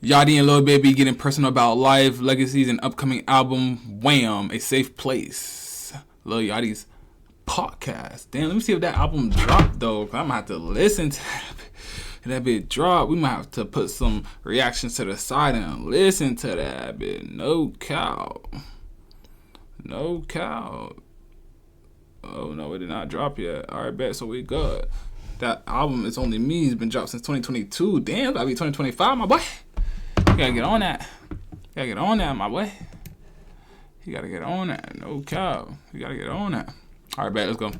Yachty and Lil Baby getting personal about life, legacies, and upcoming album, Wham! A Safe Place. Lil Yachty's podcast. Damn, let me see if that album dropped, though. I'm going to have to listen to that bit drop. We might have to put some reactions to the side and listen to that bit. No cow. No cow. Oh, no, it did not drop yet. All right, bet. So we good. That album, It's Only Me, has been dropped since 2022. Damn, that'll be 2025, my boy. You gotta get on that. You gotta get on that, my boy. You gotta get on that. No cow. You gotta get on that. All right, bet. Let's go.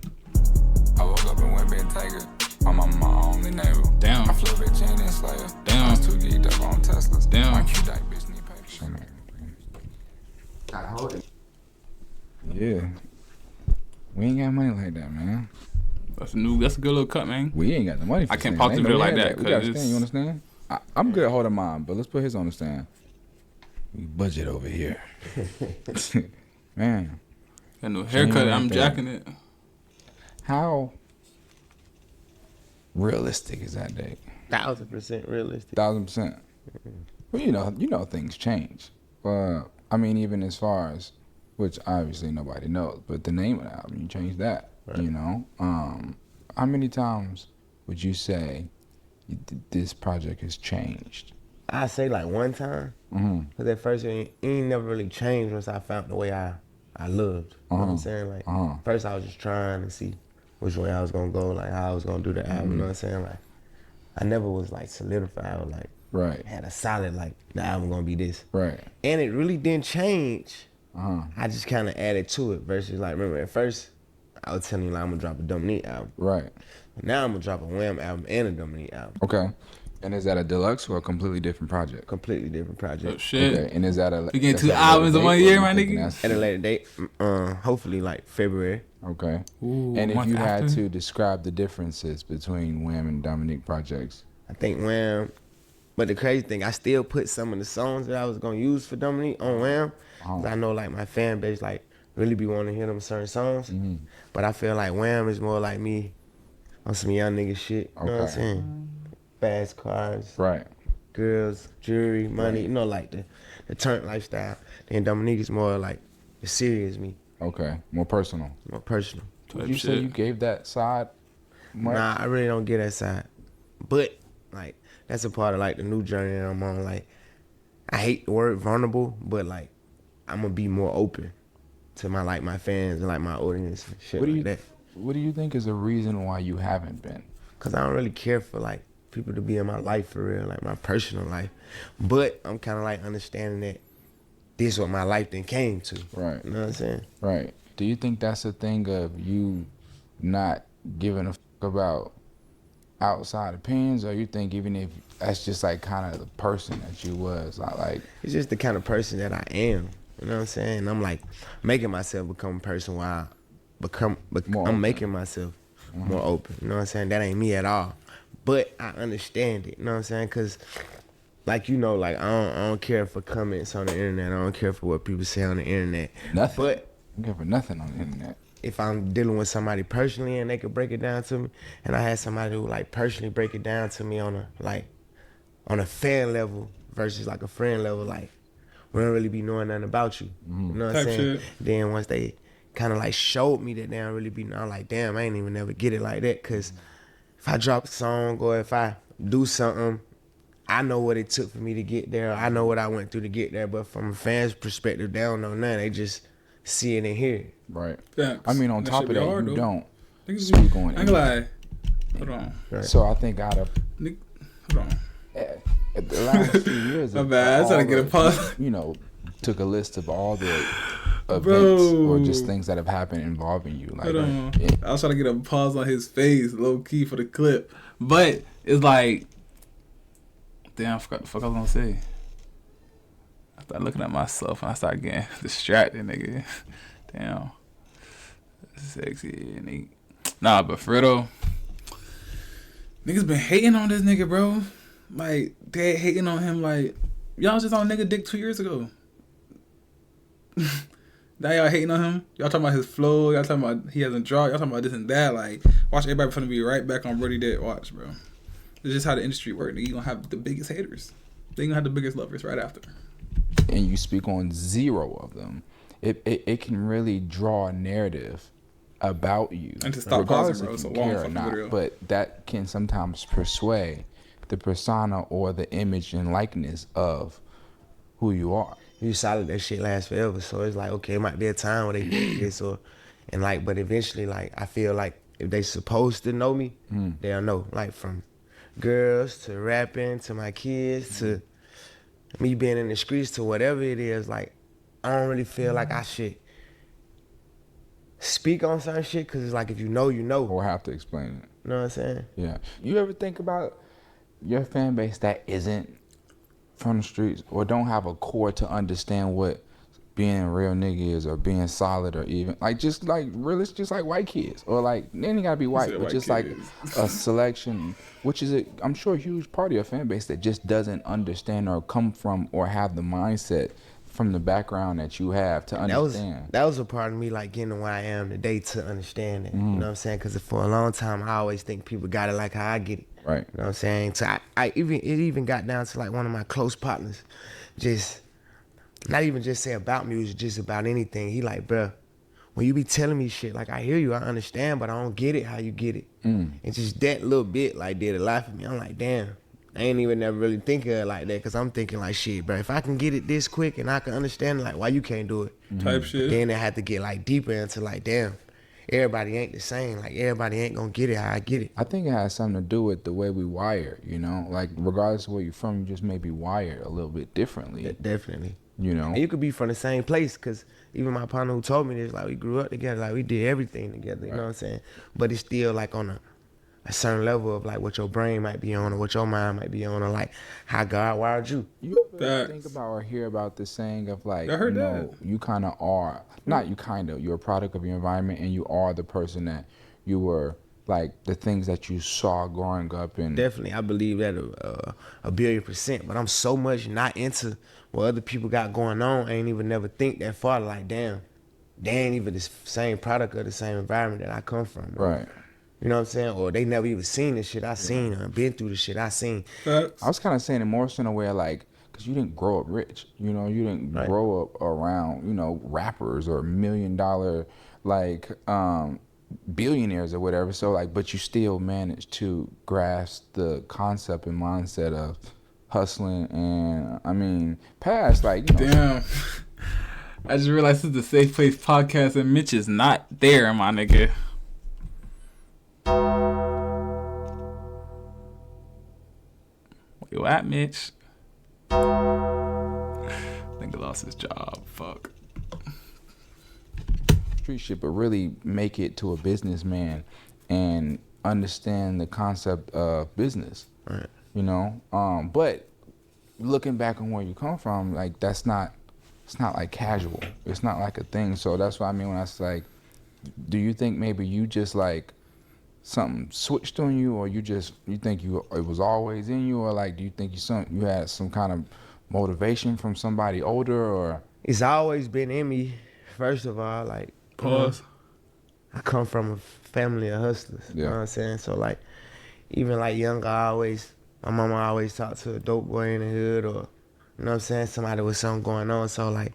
I woke up and went big tiger. My mama, my only neighbor. Damn. I flew a bitch in and Slayer. Damn. I was too geeked up on Teslas. Damn. My cute dyke bitch need paper. Gotta hold it. Yeah. We ain't got money like that, man. That's a good little cut, man. We ain't got the money for I can't stand. pause the Ain't video no like way that, We got to 'cause stand, you understand? I'm good holding mine, but let's put his on the stand. We budget over here. Man. Got no haircut. I'm jacking it. How realistic is that, Dave? 1,000% realistic. 1,000%. Well, you know things change. I mean, even as far as, which obviously nobody knows, but the name of the album, you change that, right. You know? How many times would you say this project has changed? I say like one time. Mm-hmm. Cause at first it ain't never really changed once I found the way I loved. You know what I'm saying? Like first I was just trying to see which way I was gonna go, like how I was gonna do the album. You know what I'm saying? Like I never was like solidified. I was like had a solid like the album gonna be this. Right. And it really didn't change. I just kind of added to it versus like remember at first I was telling you like I'm gonna drop a Dominique album. Right. Now I'm gonna drop a Wham album and a Dominique album. Okay. And is that a deluxe or a completely different project? Completely different project. Oh, shit. Okay. And is that a... You getting 2 albums in 1 year, my nigga? At a later date, hopefully like February. Okay. Ooh, and if month you had after? to describe the differences between Wham and Dominique projects? I think Wham, but the crazy thing, I still put some of the songs that I was gonna use for Dominique on Wham. 'Cause I know like my fan base like really be wanting to hear them certain songs. But I feel like Wham is more like me on some young nigga shit. You know what I'm saying? Fast cars, Right. girls, jewelry, money, you know, like the turnt lifestyle. Then Dominique is more like the serious me, Okay. More personal. more personal. Would you say you gave that side much? Nah, I really don't get that side. But like that's a part of like the new journey that I'm on. Like I hate the word vulnerable, but like I'm gonna be more open to my fans and like my audience and shit like that. What do you think is the reason why you haven't been? Cause I don't really care for like people to be in my life for real, like my personal life. But I'm kind of like understanding that this is what my life then came to. Right. You know what I'm saying? Right. Do you think that's a thing of you not giving a fuck about outside opinions, or you think even if that's just like kind of the person that you was, like It's just the kind of person that I am. You know what I'm saying? And I'm like making myself become a person while I'm making myself more open. You know what I'm saying? That ain't me at all. But I understand it. You know what I'm saying? Cause like you know, like I don't care for comments on the internet. I don't care for what people say on the internet. nothing. But I don't care for nothing on the internet. if I'm dealing with somebody personally and they could break it down to me, and I had somebody who like personally break it down to me on a fan level versus like a friend level, like we don't really be knowing nothing about you. You know what I'm Type saying? shit. Then once they kind of like showed me that they don't really be knowing, like damn, I ain't even never get it like that. Cause if I drop a song or if I do something, I know what it took for me to get there. I know what I went through to get there. But from a fan's perspective, they don't know nothing. They just see it and hear it. Right. Facts. I mean, on That top shit of be that, hard, you though. don't. Niggas You be going I ain't gonna lie. Hold on. Right. So I think out of Hold on. the last few years, My of bad. I was trying all to get a the- pause. You know, took a list of all the events Bro. or just things that have happened involving you. Like, Hold on. yeah, I was trying to get a pause on his face, low key for the clip. But it's like, damn, I forgot the fuck I was gonna say. I started looking at myself and I started getting distracted, nigga. Damn. Sexy nigga. Nah, but for real though, niggas been hating on this nigga, bro. Like, they hating on him like, y'all was just on nigga dick 2 years ago. Now y'all hating on him. Y'all talking about his flow. Y'all talking about he hasn't dropped. Y'all talking about this and that. Like, watch everybody finna be right back on Brody Dead. Watch, bro. It's just how the industry works. Nigga, you gonna have the biggest haters. They gonna have the biggest lovers right after. and you speak on 0 of them, it can really draw a narrative about you, And to stop regardless causing, bro, if it's you a long care or fucking not. video. But that can sometimes persuade the persona or the image and likeness of who you are. You solid, that shit lasts forever. So it's like, okay, it might be a time where they do this and like, but eventually, like, I feel like if they supposed to know me, they'll know. Like from girls to rapping to my kids to me being in the streets to whatever it is, like, I don't really feel like I should speak on certain shit, because it's like, if you know, you know. Or have to explain it. You know what I'm saying? Yeah. You ever think about your fan base that isn't from the streets or don't have a core to understand what being a real nigga is, or being solid, or even like just like real, it's just like white kids, or like they ain't gotta be white, said but white just kids. like a selection, which is I'm sure a huge part of your fan base that just doesn't understand or come from or have the mindset from the background that you have to understand. That was a part of me, like, getting where I am today, to understand it. You know what I'm saying? Because for a long time, I always think people got it like how I get it. Right. You know what I'm saying? So it even got down to like one of my close partners, just not even just say about music, just about anything. He like, bruh, when you be telling me shit, like, I hear you, I understand, but I don't get it how you get it. And just that little bit, like, did a lot for me. I'm like, damn, I ain't even never really think of it like that, because I'm thinking like, shit, bro, if I can get it this quick and I can understand it, like, why you can't do it? Type shit. Then it had to get like deeper into like, damn, everybody ain't the same. Like, everybody ain't gonna get it how I get it. I think it has something to do with the way we wire, you know, like regardless of where you're from, you just may be wired a little bit differently, Definitely. you know. And you could be from the same place, because even my partner who told me this, like, we grew up together, like, we did everything together, you know what I'm saying? But it's still like on a certain level of like what your brain might be on, or what your mind might be on, or like how God wired you. You ever Facts. think about or hear about the saying of like, I heard you know, that. you kind of are, not you kind of, you're a product of your environment, and you are the person that you were, like the things that you saw growing up in. Definitely, I believe that a billion %. But I'm so much not into what other people got going on. I ain't even never think that far. Like, damn, they ain't even the same product of the same environment that I come from. Bro. Right. You know what I'm saying? Or they never even seen the shit I seen, or been through the shit I seen. Facts. I was kind of saying it more so in a way like, because you didn't grow up rich, you know, you didn't Right. grow up around, you know, rappers or $1 million like billionaires or whatever. So like, but you still managed to grasp the concept and mindset of hustling, and I mean, past like, you know, Damn. I just realized this is the Safe Place podcast and Mitch is not there, my nigga. Where you at, Mitch? Nigga lost his job. Fuck. street shit, but really make it to a businessman and understand the concept of business. Right. You know, but looking back on where you come from, like it's not like casual. It's not like a thing. So that's what I mean when I say, like, do you think maybe you just like something switched on you, or you think it was always in you, or like do you think you had some kind of motivation from somebody older, or? It's always been in me. First of all, like, Pause. I come from a family of hustlers. You know what I'm saying? So like, even like younger, my mama always talked to a dope boy in the hood, or, you know what I'm saying, somebody with something going on. So like,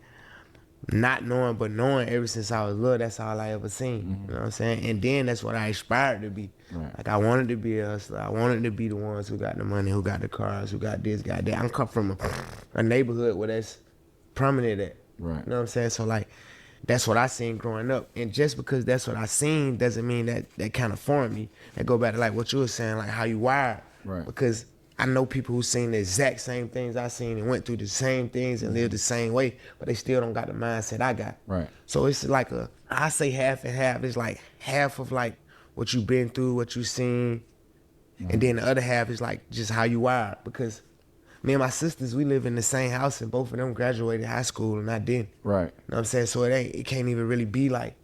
not knowing but knowing ever since I was little, that's all I ever seen. Mm-hmm. You know what I'm saying? And then that's what I aspired to be. Right. Like, I wanted to be a hustler. I wanted to be the ones who got the money, who got the cars, who got this, got that. I come from a neighborhood where that's prominent at. Right. You know what I'm saying? So like, that's what I seen growing up. And just because that's what I seen doesn't mean that kind of formed me. That go back to like what you were saying, like how you wired. Right. Because I know people who seen the exact same things I seen and went through the same things and lived the same way, but they still don't got the mindset I got. Right. So it's like I say half and half. It's like half of like what you been through, what you seen, and then the other half is like just how you wired. Because me and my sisters, we live in the same house, and both of them graduated high school and I didn't. Right. You know what I'm saying? So it can't even really be like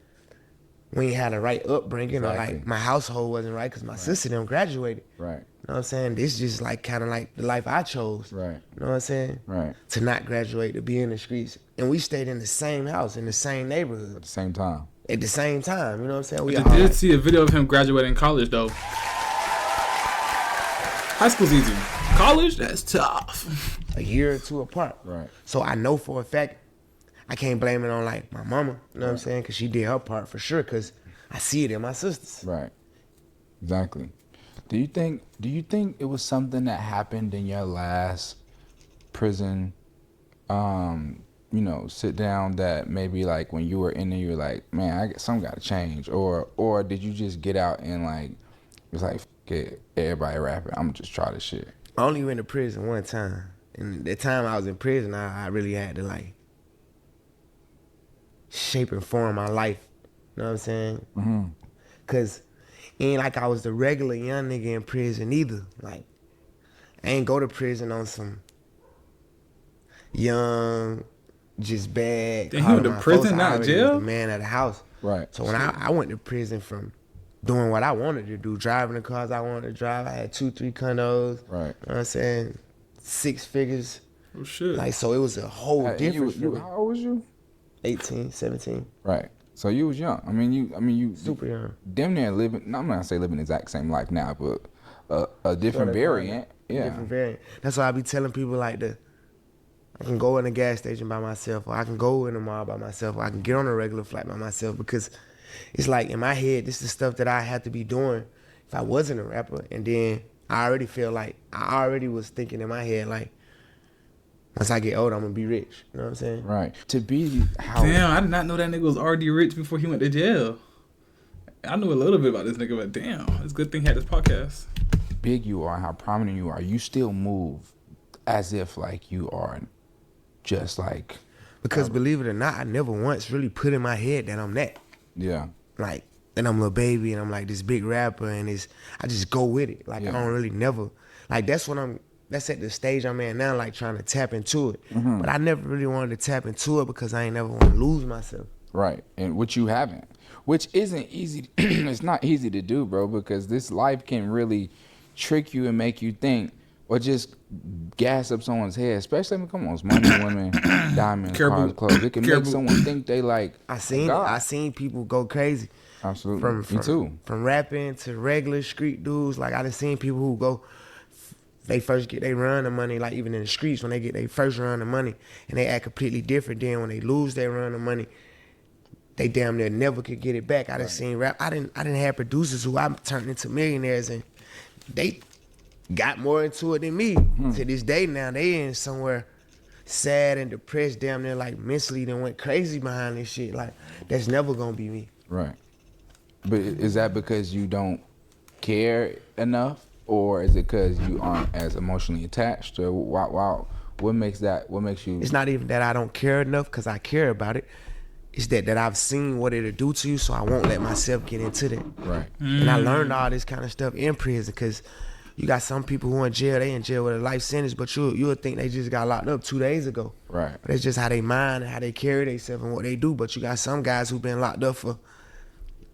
we ain't had a right upbringing, or Exactly. like my household wasn't right because my sister them graduated. Right. You know what I'm saying? This just like kind of like the life I chose. Right. You know what I'm saying? Right. To not graduate, to be in the streets. And we stayed in the same house, in the same neighborhood, At the same time. at the same time. You know what I'm saying? We I all did like, see a video of him graduating college though. High school's easy. College, that's tough. A year or two apart. Right. So I know for a fact I can't blame it on like my mama. You know what I'm saying? Because she did her part for sure. Because I see it in my sisters. Right. Exactly. Do you think it was something that happened in your last prison, sit down that maybe like when you were in there you were like, man, something got to change, or did you just get out and like it was like, F it, everybody rapping, I'm gonna just try this shit? I only went to prison one time. And the time I was in prison, I really had to like shape and form my life. You know what I'm saying? Mm-hmm. Cause ain't like I was the regular young nigga in prison either. Like I ain't go to prison on some young, just bad. Then you went to prison, not jail? The man of the house. Right. So when I went to prison from doing what I wanted to do, driving the cars I wanted to drive, I had 2-3 condos. Right. You know what I'm saying? 6 figures. Oh shit. Like, so it was a whole difference. How old was you? 18, 17. Right. So you was young. I mean, you Super young. damn near living. No, I'm not gonna say living the exact same life now, but a different variant. Yeah. Different variant. That's why I be telling people like I can go in a gas station by myself, or I can go in a mall by myself, or I can get on a regular flight by myself, because it's like in my head, this is stuff that I had to be doing if I wasn't a rapper. And then I already feel like I already was thinking in my head like, once I get older, I'm gonna be rich. You know what I'm saying? Right. To be how Damn, I did not know that nigga was already rich before he went to jail. I knew a little bit about this nigga, but damn, it's a good thing he had this podcast. big you are, how prominent you are, you still move as if like you are just like. Because believe it or not, I never once really put in my head that I'm that. Yeah. Like, that I'm Lil Baby and I'm like this big rapper, and I just go with it. Like, Yeah. I don't really never, like that's at the stage I'm in now, like trying to tap into it. Mm-hmm. But I never really wanted to tap into it because I ain't never want to lose myself. Right. And which you haven't. Which isn't easy. It's not easy to do, bro, because this life can really trick you and make you think, or just gas up someone's head, especially when, come on, it's money, women, diamonds, cars, clothes. It can make someone think they like I seen people go crazy. Absolutely. Me too. From rapping to regular street dudes. Like, I done seen people who go, they first get their run of money, like even in the streets, when they get their first run of money, and they act completely different. Then when they lose their run of money, they damn near never could get it back. I done seen rap. I didn't have producers who I turned into millionaires, and they got more into it than me. To this day now, they in somewhere sad and depressed, damn near like mentally, then went crazy behind this shit. Like, that's never gonna be me. Right. But is that because you don't care enough, or is it because you aren't as emotionally attached? Or wow, what makes you? It's not even that I don't care enough, because I care about it. It's that I've seen what it'll do to you, so I won't let myself get into that. Right. And I learned all this kind of stuff in prison, because you got some people who in jail, they in jail with a life sentence, but you'll think they just got locked up 2 days ago. Right. But it's just how they mind and how they carry themselves and what they do. But you got some guys who been locked up for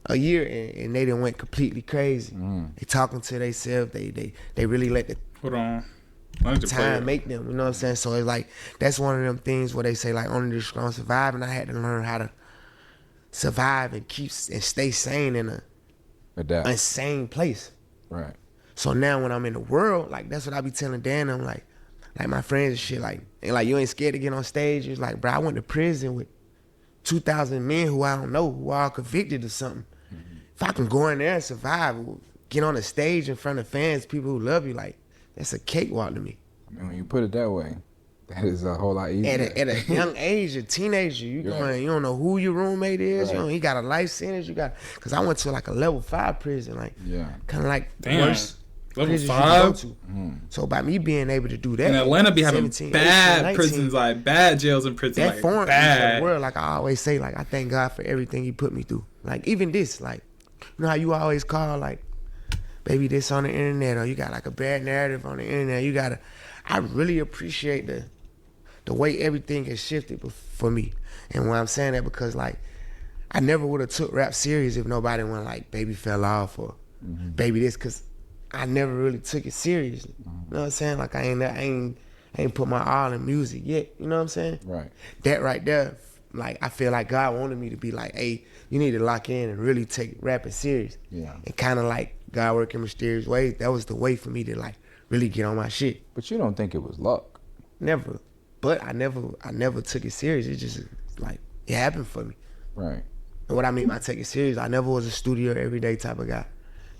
a year and they done went completely crazy. They talking to themselves. They really let the Hold on. I need to play time it. make them. You know what I'm saying? So it's like, that's one of them things where they say like only the strong survive, and I had to learn how to survive and stay sane in a Adapt. insane place. Right. So now when I'm in the world, like, that's what I be telling Dan. I'm like my friends and shit, like, and like, you ain't scared to get on stage. It's like, bro, I went to prison with 2,000 men who I don't know, who are all convicted of something. If I can go in there and survive, get on a stage in front of fans, people who love you, like, that's a cakewalk to me. I mean, when you put it that way, that is a whole lot easier. At a young age, a teenager, you don't know who your roommate is. Right. He got a life sentence. Because I went to like a level 5 prison, like, kind of like the Damn. worst Level prisons 5? you go to. So by me being able to do that, In Atlanta, be having 17, bad 18, 19, prisons, like bad jails and prisons, that like foreign bad. the world, like I always say, like, I thank God for everything He put me through. Like, even this, like, you know how you always call, like, baby, this on the internet, or you got like a bad narrative on the internet. I really appreciate the way everything has shifted for me. And when I'm saying that, because like, I never would have took rap serious if nobody went like, baby fell off, or baby this, because I never really took it seriously. You know what I'm saying? Like, I ain't put my all in music yet. You know what I'm saying? Right. That right there, like, I feel like God wanted me to be like, hey, you need to lock in and really take rapping serious. Yeah. And kind of like God working mysterious ways. That was the way for me to like really get on my shit. But you don't think it was luck? Never. But I never took it serious. It just like it happened for me. Right. And what I mean by take it serious, I never was a studio everyday type of guy.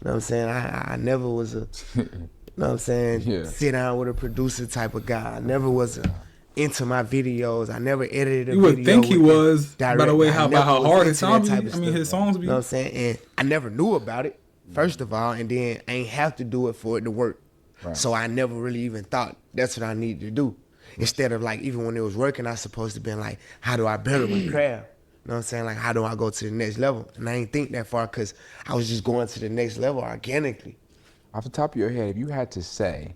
You know what I'm saying? I never was a, you know what I'm saying? Yeah. Sit down with a producer type of guy. I never was into my videos. I never edited a You video. would think he with the was by the way director. I how never was hard his into songs that be. type I of mean, stuff. his songs be. You know what I'm saying? And I never knew about it, first of all, and then I ain't have to do it for it to work. Right. So I never really even thought that's what I needed to do. Instead of like, even when it was working, I supposed to been like, how do I better my craft? You know what I'm saying? Like, how do I go to the next level? And I ain't think that far because I was just going to the next level organically. Off the top of your head, if you had to say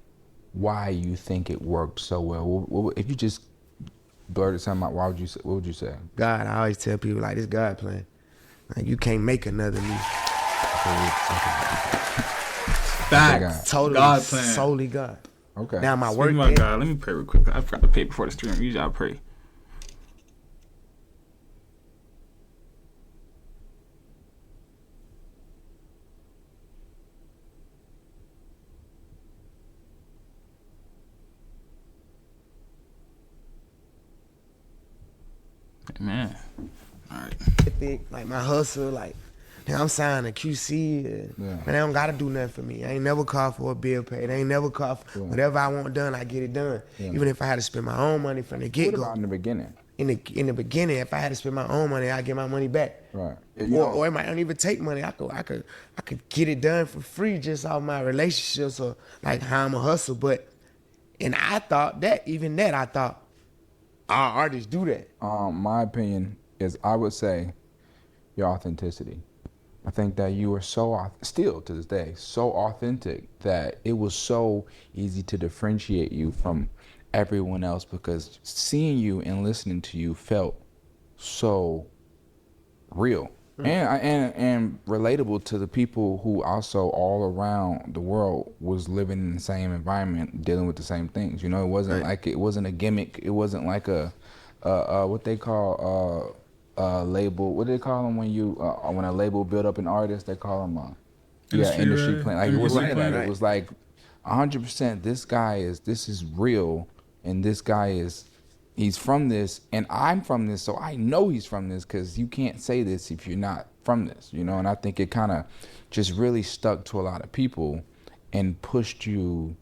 why you think it worked so well, if you just blurted something out, what would you say? God, I always tell people, like, this God plan. Like, you can't make another me. Facts. Totally, God plan. solely God. Okay. Now my Speaking work about ethic- God, let me pray real quick. I forgot to pray before the stream. Usually I pray. Amen. All right. ethic, like my hustle, like man, I'm signing a QC. And, Yeah. Man, they don't gotta do nothing for me. I ain't never called for a bill paid. They ain't never called for whatever I want done. I get it done. Yeah. Even if I had to spend my own money from the get What go. about in the beginning? In the beginning, if I had to spend my own money, I get my money back. Right. Or it might not even take money. I could get it done for free just off my relationships or like how I'm a hustle. But and I thought that I thought our artists do that. My opinion is I would say your authenticity. I think that you are still to this day, so authentic that it was so easy to differentiate you from everyone else because seeing you and listening to you felt so real and relatable to the people who also all around the world was living in the same environment, dealing with the same things. You know, it wasn't like it wasn't a gimmick. It wasn't like a what they call label. What do they call them when a label build up an artist? They call them industry plan. Like it wasn't like that. It was like 100%. This is real, and this guy he's from this, and I'm from this, so I know he's from this because you can't say this if you're not from this, you know. And I think it kind of just really stuck to a lot of people and pushed you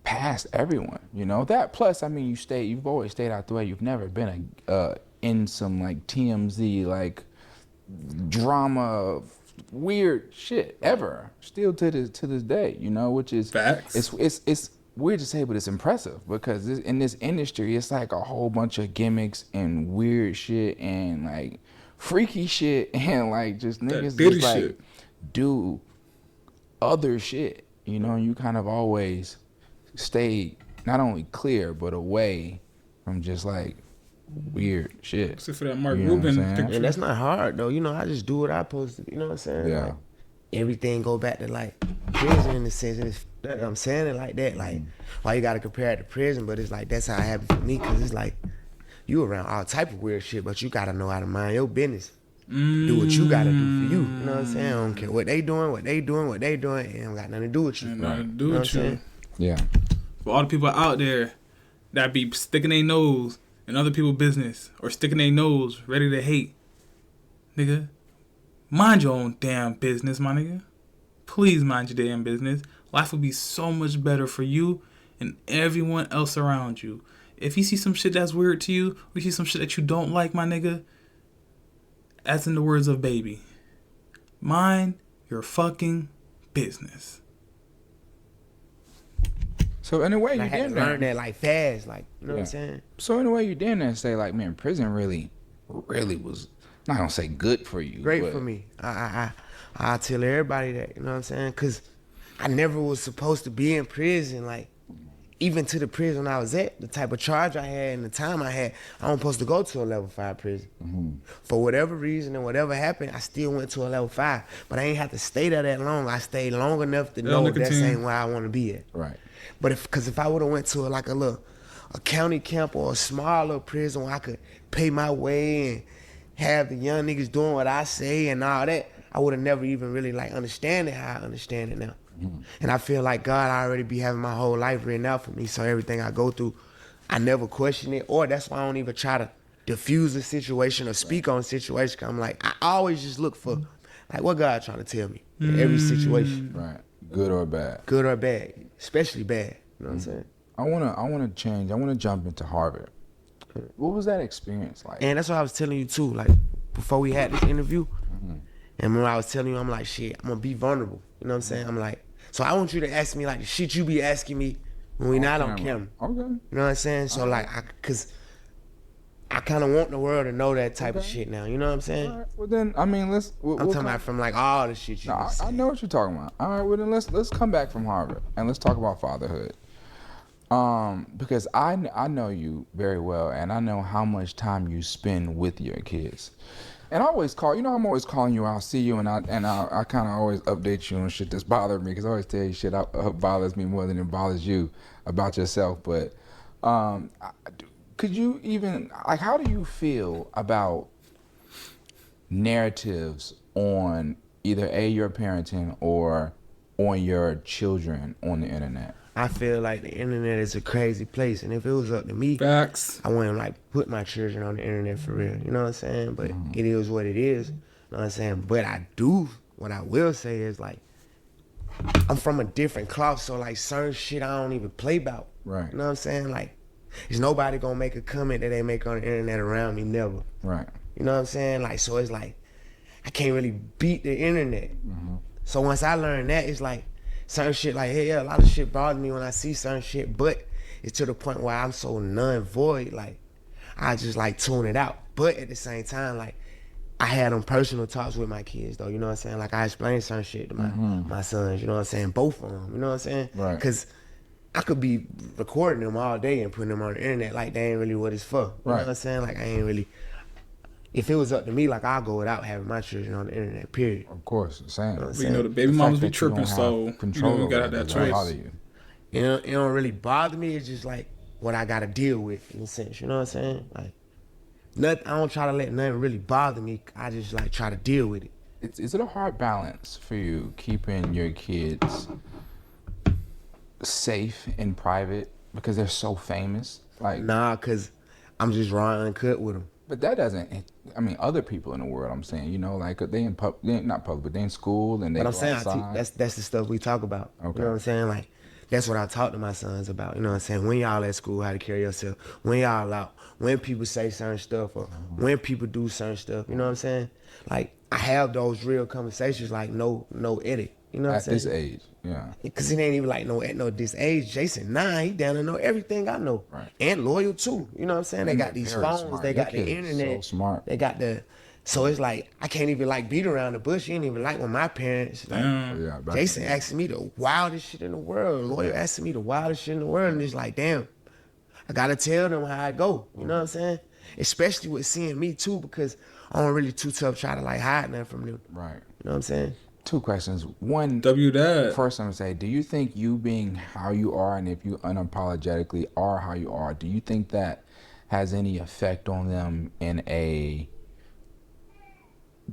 past everyone, you know. That plus, I mean, you've always stayed out the way. You've never been in some like TMZ like drama weird shit ever. Still to this day, you know, which is Facts. It's weird to say, but it's impressive because in this industry, it's like a whole bunch of gimmicks and weird shit and like freaky shit and like just niggas just like shit. do other shit, you know. And you kind of always stay not only clear but away from just like weird shit. Except for that Mark You know what I'm Rubin saying? picture. And that's not hard though. You know, I just do what I posted. You know what I'm saying? Yeah. Like, everything go back to like prison in the sense. And it's, I'm saying it like that. Like, why you gotta compare it to prison? But it's like that's how it happened for me. Cause it's like you around all type of weird shit, but you gotta know how to mind your business. Do what you gotta do for you. You know what I'm saying? I don't care what they doing. It don't got nothing to do with you. Ain't nothing to do You know with what I'm you. saying? Yeah. For all the people out there that be sticking their nose in other people's business or sticking their nose ready to hate, nigga, mind your own damn business, my nigga. Please mind your damn business. Life will be so much better for you and everyone else around you. If you see some shit that's weird to you, or you see some shit that you don't like, my nigga, as in the words of Baby, mind your fucking business. So in a way, And I you had did to learn that. that like fast. Like, you know what Yeah. I'm saying? So in a way, you did that and say like, man, prison really was not gonna say good for you. Great but for me. I tell everybody that, you know what I'm saying? Cause I never was supposed to be in prison. Like, even to the prison I was at, the type of charge I had and the time I had, I wasn't supposed to go to a level 5 prison. For whatever reason and whatever happened, I still went to a level 5. But I ain't have to stay there that long. I stayed long enough to know nicotine. that's ain't where I want to be at. Right. But if I would have went to a county camp or a smaller prison where I could pay my way and have the young niggas doing what I say and all that, I would have never even really like understand it how I understand it now. And I feel like God already be having my whole life written out for me. So everything I go through, I never question it. Or that's why I don't even try to diffuse a situation or speak on a situation. 'Cause I'm like, I always just look for, like, what God trying to tell me in every situation. Right. Good or bad. Good or bad. Especially bad. You know what I'm saying? I wanna change. I wanna jump into Harvard. What was that experience like? And that's what I was telling you too. Like, before we had this interview, and when I was telling you, I'm like, shit, I'm gonna be vulnerable. You know what I'm saying? I'm like, so I want you to ask me like the shit you be asking me when we not on camera. Okay. You know what I'm saying? So like, cause I kind of want the world to know that type of shit now. You know what I'm saying? All right. Well then, I mean, I'm talking about from like all the shit you No, been I saying. know what you're talking about. All right, well then let's come back from Harvard and let's talk about fatherhood. Because I know you very well, and I know how much time you spend with your kids. And I always call, I'm always calling you. I'll see you, and I kind of always update you on shit that's bothered me, because I always tell you shit bothers me more than it bothers you about yourself. But could you even, like, how do you feel about narratives on either your parenting or on your children on the internet? I feel like the internet is a crazy place, and if it was up to me, Facts. I wouldn't like put my children on the internet for real. You know what I'm saying? But it is what it is. You know what I'm saying? But what I will say is like, I'm from a different cloth, so like certain shit I don't even play about. Right. You know what I'm saying? Like, there's nobody gonna make a comment that they make on the internet around me, never. Right. You know what I'm saying? Like, so it's like, I can't really beat the internet. So once I learned that, it's like, certain shit, like, hey, yeah, a lot of shit bothers me when I see certain shit, but it's to the point where I'm so non-void, like, I just, like, tune it out. But at the same time, like, I had them personal talks with my kids, though, you know what I'm saying? Like, I explained certain shit to my sons, you know what I'm saying? Both of them, you know what I'm saying? Right. Because I could be recording them all day and putting them on the internet like they ain't really what it's for. You know what I'm saying? Like, I ain't really... If it was up to me, like, I'll go without having my children on the internet, period. Of course, same. But you know, the baby mamas be tripping, so you gotta have that choice. It don't really bother me. It's just like what I gotta deal with in a sense. You know what I'm saying? Like, I don't try to let nothing really bother me. I just like try to deal with it. Is it a hard balance for you keeping your kids safe in private because they're so famous? Like, Nah, cause I'm just raw and uncut with them. but that doesn't. I mean, other people in the world. I'm saying, like they not public, but they in school and they. But I'm go saying outside. that's the stuff we talk about. Okay. You know what I'm saying? Like, that's what I talk to my sons about. You know what I'm saying? When y'all at school, how to carry yourself. When y'all out. When people say certain stuff or when people do certain stuff. You know what I'm saying? Like, I have those real conversations, like no edit. You know what I'm At saying? this age, yeah. Because it ain't even like at this age. Jason 9, he down to know everything I know. Right. And loyal too. You know what I'm saying? They And got these very phones, smart. they Your got the kid is internet. so smart. They got so it's like, I can't even like beat around the bush. You ain't even like when my parents, like, Yeah, back Jason then. asking me the wildest shit in the world. Lawyer asking me the wildest shit in the world. And it's like, damn, I gotta tell them how I go. You know what I'm saying? Especially with seeing me too, because I don't really too tough try to like hide nothing from them. Right. You know what I'm saying? 2 questions. One. W that. First, I'm gonna say, do you think you being how you are, and if you unapologetically are how you are, do you think that has any effect on them in a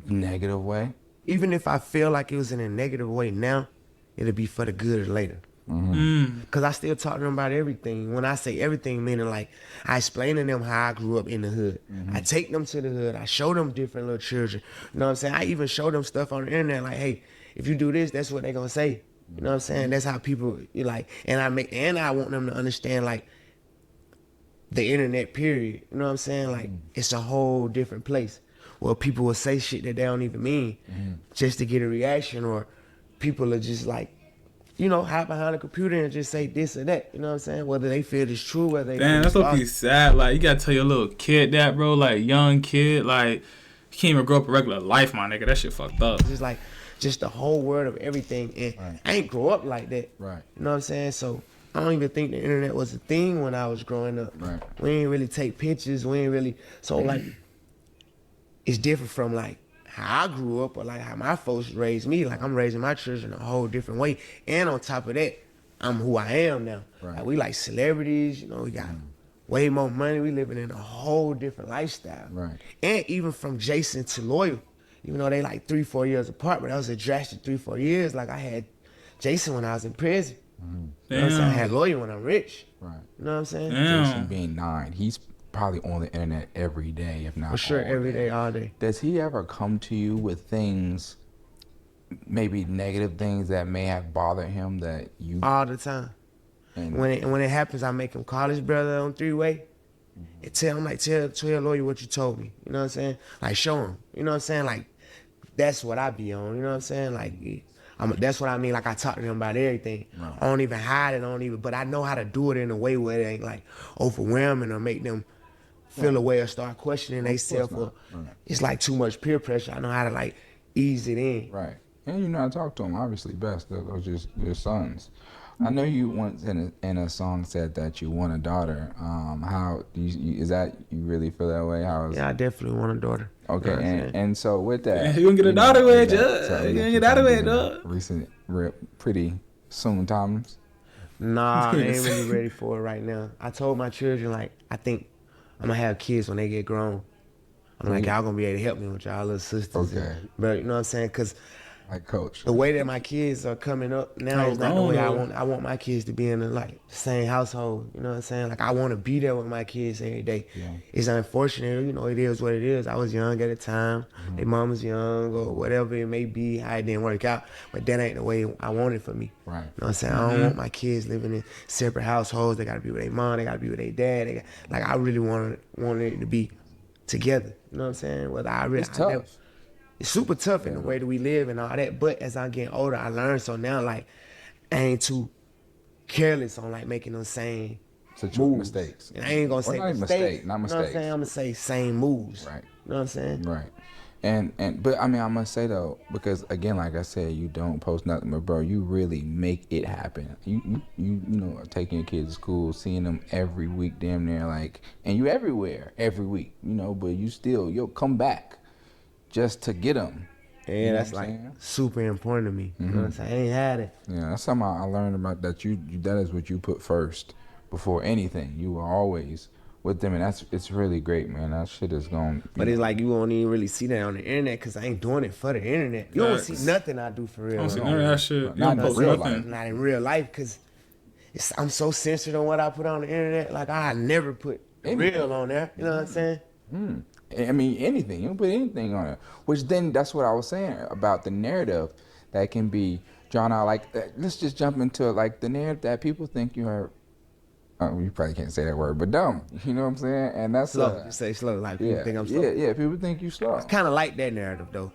negative way? Even if I feel like it was in a negative way now, it'll be for the good later. Because I still talk to them about everything. When I say everything, meaning like I explain to them how I grew up in the hood. I take them to the hood. I show them different little children. You know what I'm saying? I even show them stuff on the internet like, hey, if you do this, that's what they're going to say. You know what I'm saying? That's how people, you like, and I want them to understand like the internet period. You know what I'm saying? Like, it's a whole different place where people will say shit that they don't even mean just to get a reaction, or people are just like, hide behind a computer and just say this or that. You know what I'm saying? Whether they feel it's true, whether they Damn, that's feel what be sad. Like, you gotta tell your little kid that, bro. Like, young kid, like, you can't even grow up a regular life, my nigga. That shit fucked up. Just like, just the whole world of everything. And I ain't grow up like that. Right. You know what I'm saying? So I don't even think the internet was a thing when I was growing up. Right. We ain't really take pictures. We ain't really. So like, it's different from like how I grew up or like how my folks raised me. Like, I'm raising my children a whole different way. And on top of that, I'm who I am now. Right. Like, we like celebrities. We got way more money. We living in a whole different lifestyle. Right. And even from Jason to Loyal, even though they like 3-4 years apart, but that was a drastic 3-4 years. Like, I had Jason when I was in prison. You know what I'm Damn. saying? I had Lawyer when I'm rich. Right. You know what I'm saying? Damn. Jason being 9, he's probably on the internet every day, if not For sure, all every day, all day. Does he ever come to you with things, maybe negative things that may have bothered him that you? All the time. And When it happens, I make him call his brother on 3-way and tell him, like, tell Lawyer what you told me. You know what I'm saying? Like, show him. You know what I'm saying? Like, that's what I be on. You know what I'm saying? Like, that's what I mean. Like, I talk to him about everything. Right. I don't even hide it. But I know how to do it in a way where it ain't, like, overwhelming or make them feel a way or start questioning themselves. not. Right. It's, like, too much peer pressure. I know how to, like, ease it in. Right. And you know how to talk to him, obviously, best. Those are just your sons. I know you once in a song said that you want a daughter. How do you is that you really feel that way? How is Yeah, I definitely want a daughter. okay? You know what I'm saying? And so with that, You gonna get a daughter with you ya. got- You we gonna got get out of you it, dog. Recent, pretty soon times. Nah, I ain't really ready for it right now. I told my children, like, I think I'm gonna have kids when they get grown. I'm like, y'all gonna be able to help me with y'all little sisters. Okay. But you know what I'm saying? Because Like Coach. the way that my kids are coming up now Oh, is not the way grown, I want my kids to be in the, like, same household. You know what I'm saying? Like, I want to be there with my kids every day. Yeah. It's unfortunate, you know, it is what it is. I was young at the time. Their mom was young or whatever it may be. How it didn't work out. But that ain't the way I want it for me. Right. You know what I'm saying? I don't want my kids living in separate households. They got to be with their mom. They got to be with their dad. Like, I really want it to be together. You know what I'm saying? Whether I really, It's tough. it's super tough in the way that we live and all that. But as I'm getting older, I learned. So now, like, I ain't too careless on, like, making those same Such moves. mistakes. And I ain't gonna say not even mistakes. not You know what I'm mistakes. saying? I'm gonna say same moves. Right. You know what I'm saying? Right. And but I mean I must say though, because again, like I said, you don't post nothing, but bro, you really make it happen. You know, taking your kids to school, seeing them every week, damn near, like, and you everywhere every week, you know, but you'll come back just to get them. Yeah, You know that's what I'm like saying? super important to me. You know what I'm saying? I ain't had it. Yeah, that's something I learned about that. You that is what you put first before anything. You were always with them, and it's really great, man. That shit is going. But it's like you won't even really see that on the internet because I ain't doing it for the internet. You don't see Facts. nothing I do for real. I don't see man. none of that shit. You Not don't in post real nothing. life. Not in real life because I'm so censored on what I put on the internet. Like, I never put real on there. You know what I'm saying? I mean, anything. You don't put anything on it. Which then, that's what I was saying about the narrative that can be drawn out. Like, let's just jump into, like, the narrative that people think you are, you probably can't say that word, but dumb. You know what I'm saying? And that's Slow. You say slow. Like, people yeah, think I'm slow. yeah. People think you slow. I kind of like that narrative, though.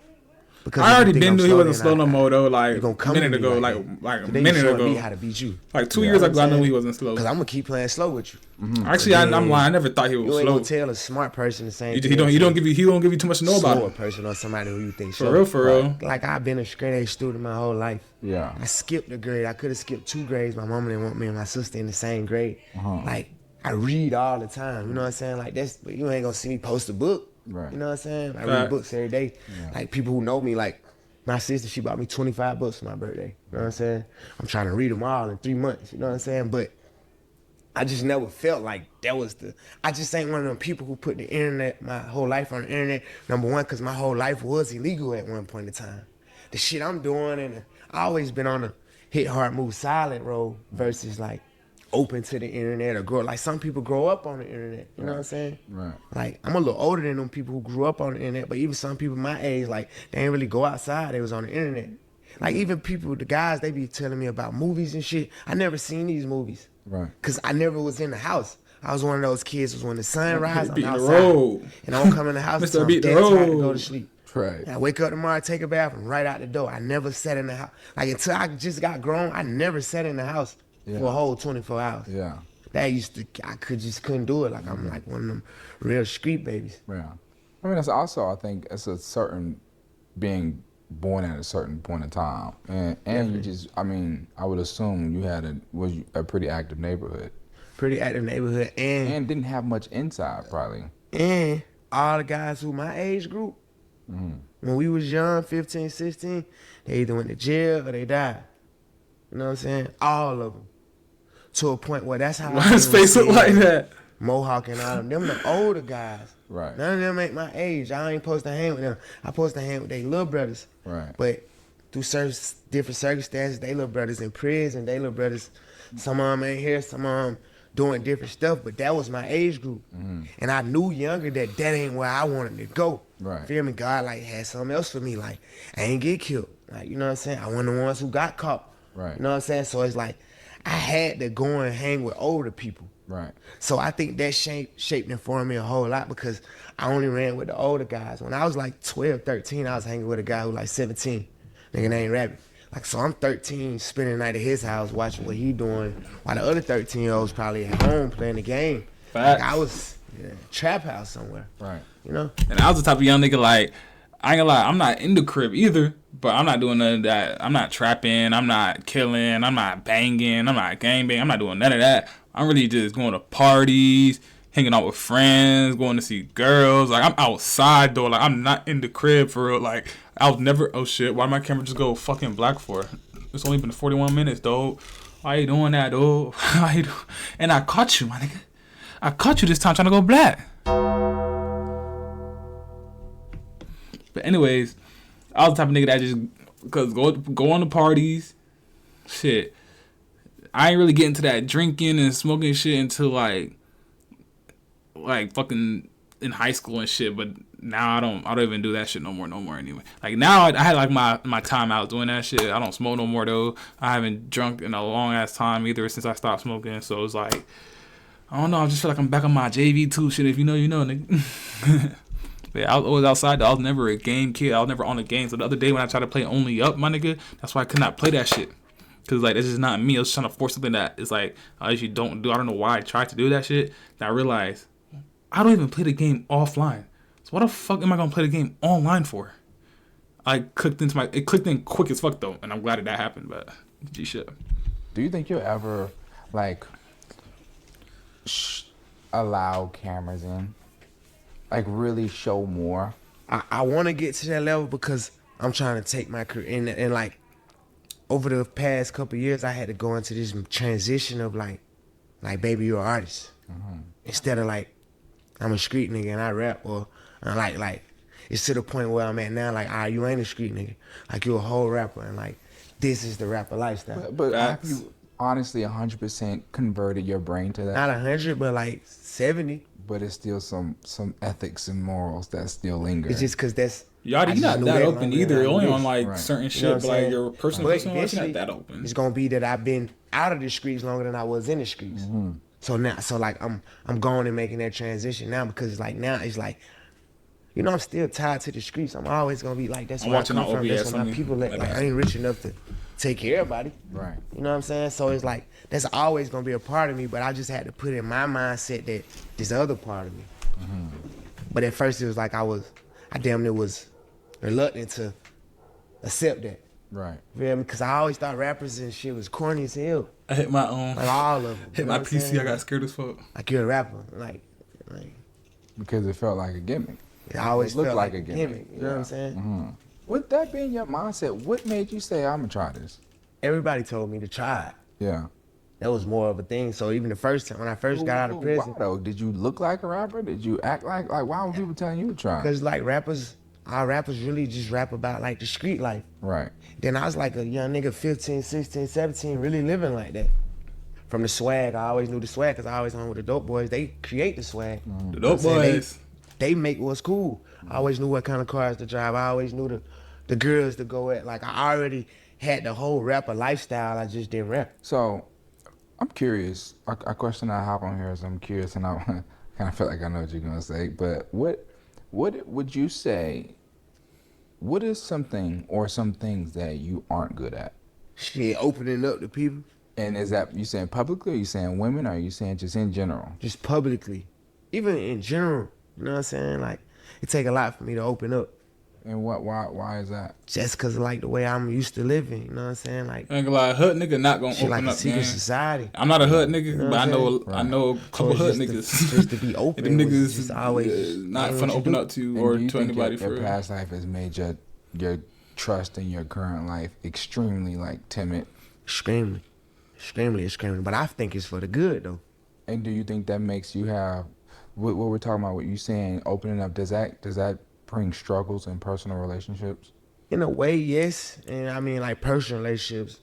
Because I if you already think been I'm knew he wasn't then slow no more though. Like you gonna a come minute to me ago, like like a Today you minute showing ago, me how to beat you. like 2 You years know ago, what I I'm knew saying? he wasn't slow. Because I'm gonna keep playing slow with you. Actually, I'm lying. I never thought he was You ain't slow. gonna tell a smart person the same He thing. don't. He don't give you too much to know about slower him. person or somebody who you think For slow. real, for real. Like, I've been a straight A student my whole life. Yeah. I skipped a grade. I could have skipped 2 grades. My mama didn't want me and my sister in the same grade. Like, I read all the time. You know what I'm saying? Like, but you ain't gonna see me post a book. Right. You know what I'm saying? I Facts. read books every day. Like, people who know me, like, my sister, she bought me 25 books for my birthday. You know what I'm saying? I'm trying to read them all in 3 months. You know what I'm saying? But I just never felt like that was I just ain't one of them people who put the internet, my whole life on the internet. Number one, because my whole life was illegal at one point in time. The shit I'm doing, and I always been on a hit hard, move silent road versus like open to the internet or grow. Like, some people grow up on the internet. You know what I'm saying? Right. Like, I'm a little older than them people who grew up on the internet, but even some people my age, like, they ain't really go outside. They was on the internet. Like, even people, the guys, they be telling me about movies and shit. I never seen these movies. Right. Because I never was in the house. I was one of those kids was when the sun rises, I'm Beat the outside. road. And I don't come in the house Mr. until I'm Beat the dead tired to road. go to sleep. Right. And I wake up tomorrow, take a bath, and right out the door. I never sat in the house. Like, until I just got grown, I never sat in the house for a whole 24 hours. Yeah. That just couldn't do it. Like, I'm like one of them real street babies. Yeah. I mean, that's also, I think, it's a certain being born at a certain point in time, and you just, I mean, I would assume you had was a pretty active neighborhood, Pretty active neighborhood, and didn't have much inside probably. and all the guys who my age group, when we was young, 15, 16, they either went to jail or they died. You know what I'm saying? All of them. To a point where that's how Why his even face look see like that? Mohawk and all them. Them the older guys. Right. None of them ain't my age. I ain't supposed to hang with them. I supposed to hang with their little brothers. Right. But through different circumstances. They little brothers in prison. They little brothers, some of them ain't here, some of them doing different stuff. But that was my age group. And I knew younger that ain't where I wanted to go. Right. Feel me? God, like, had something else for me. Like, I ain't get killed. Like, you know what I'm saying? I wasn't the ones who got caught. Right. You know what I'm saying? So it's like, I had to go and hang with older people. Right. So I think that shaped and formed me a whole lot because I only ran with the older guys. When I was like 12, 13, I was hanging with a guy who like 17. Nigga named Rabbit. Like, so I'm 13, spending the night at his house watching what he doing, while the other 13-year-olds probably at home playing the game. Facts. Like, I was in a trap house somewhere. Right. You know? And I was the type of young nigga, like, I ain't gonna lie, I'm not in the crib either, but I'm not doing none of that. I'm not trapping, I'm not killing, I'm not banging, I'm not gangbanging, I'm not doing none of that. I'm really just going to parties, hanging out with friends, going to see girls. Like, I'm outside, though. Like, I'm not in the crib for real. Like, I was never, oh shit, why did my camera just go fucking black for? It's only been 41 minutes, though. Why you doing that, though? And I caught you, my nigga. I caught you this time trying to go black. But anyways, I was the type of nigga that just, cause go on the parties, shit. I ain't really get into that drinking and smoking shit until like fucking in high school and shit. But now I don't even do that shit no more anyway. Like now I had like my time out doing that shit. I don't smoke no more though. I haven't drunk in a long ass time either since I stopped smoking. So it's like, I don't know. I just feel like I'm back on my JV2 shit. If you know, you know, nigga. But yeah, I was always outside. I was never a game kid. I was never on the game. So the other day when I tried to play Only Up, my nigga, that's why I could not play that shit. Cause like it's just not me. I was trying to force something that is like I usually don't do. I don't know why I tried to do that shit. And I realized I don't even play the game offline. So what the fuck am I gonna play the game online for? It clicked in quick as fuck though, and I'm glad that happened. But G shit. Do you think you'll ever like allow cameras in? Like really show more? I want to get to that level because I'm trying to take my career and like over the past couple of years I had to go into this transition of like baby, you're an artist. Instead of like I'm a street nigga and I rap, or like it's to the point where I'm at now, like, all right, you ain't a street nigga, like you're a whole rapper, and like this is the rapper lifestyle. But have you honestly 100% converted your brain to that? Not 100, but like 70. But it's still some ethics and morals that still linger. It's just because that's You're not that open either. You're only on like certain shit, but like your personal life, you're not that open. It's gonna be that I've been out of the streets longer than I was in the streets. So now, like I'm going and making that transition now because it's like now it's like, you know, I'm still tied to the streets. I'm always gonna be like, that's where I come from. That's where my people at. Like I ain't rich enough to take care of everybody. Right. You know what I'm saying? So it's like that's always gonna be a part of me, but I just had to put in my mindset that this other part of me. But at first it was like I damn near was reluctant to accept that. Right. You feel me? Because I always thought rappers and shit was corny as hell. I hit my Like all of them. hit my PC. I got scared as fuck. Like you're a rapper. Like Because it felt like a gimmick. it always It looked felt like like a gimmick. You know what I'm saying? With that being your mindset, what made you say, I'm going to try this? Everybody told me to try it. Yeah. That was more of a thing. So even the first time when I first got out of prison, Why though? Did you look like a rapper? Did you act like why were people telling you to try? because like our rappers really just rap about like the street life. Right. Then I was like a young nigga, 15, 16, 17, really living like that. From the swag, I always knew the swag because I always hung with the dope boys. They create the swag. The dope boys. They make what's cool. I always knew what kind of cars to drive. I always knew the girls to go at. Like I already had the whole rapper lifestyle. I just didn't rap. So, I'm curious. A question I hop on here is I'm curious, and I kind of feel like I know what you're gonna say. But what would you say? What is something or some things that you aren't good at? Shit, opening up to people. And is that you saying publicly? Or you saying women? Or are you saying just in general? Just publicly. Even in general. You know what I'm saying? Like, it take a lot for me to open up. And why is that? Just because of like the way I'm used to living. You know what I'm saying? Like, I ain't gonna lie, hood nigga not gonna shit open like a up, secret man. society. I'm not a hood nigga, You know but what I I'm know a couple So hood just niggas. just to be open. And them was niggas just always not ain't finna what you open do. up to And or do you to think anybody your for real. past life has made your trust in your current life extremely like timid? Extremely. But I think it's for the good though. And do you think that makes you have what we're talking about? What you saying, opening up? Does that bring struggles in personal relationships? In a way, yes. And I mean, like, personal relationships,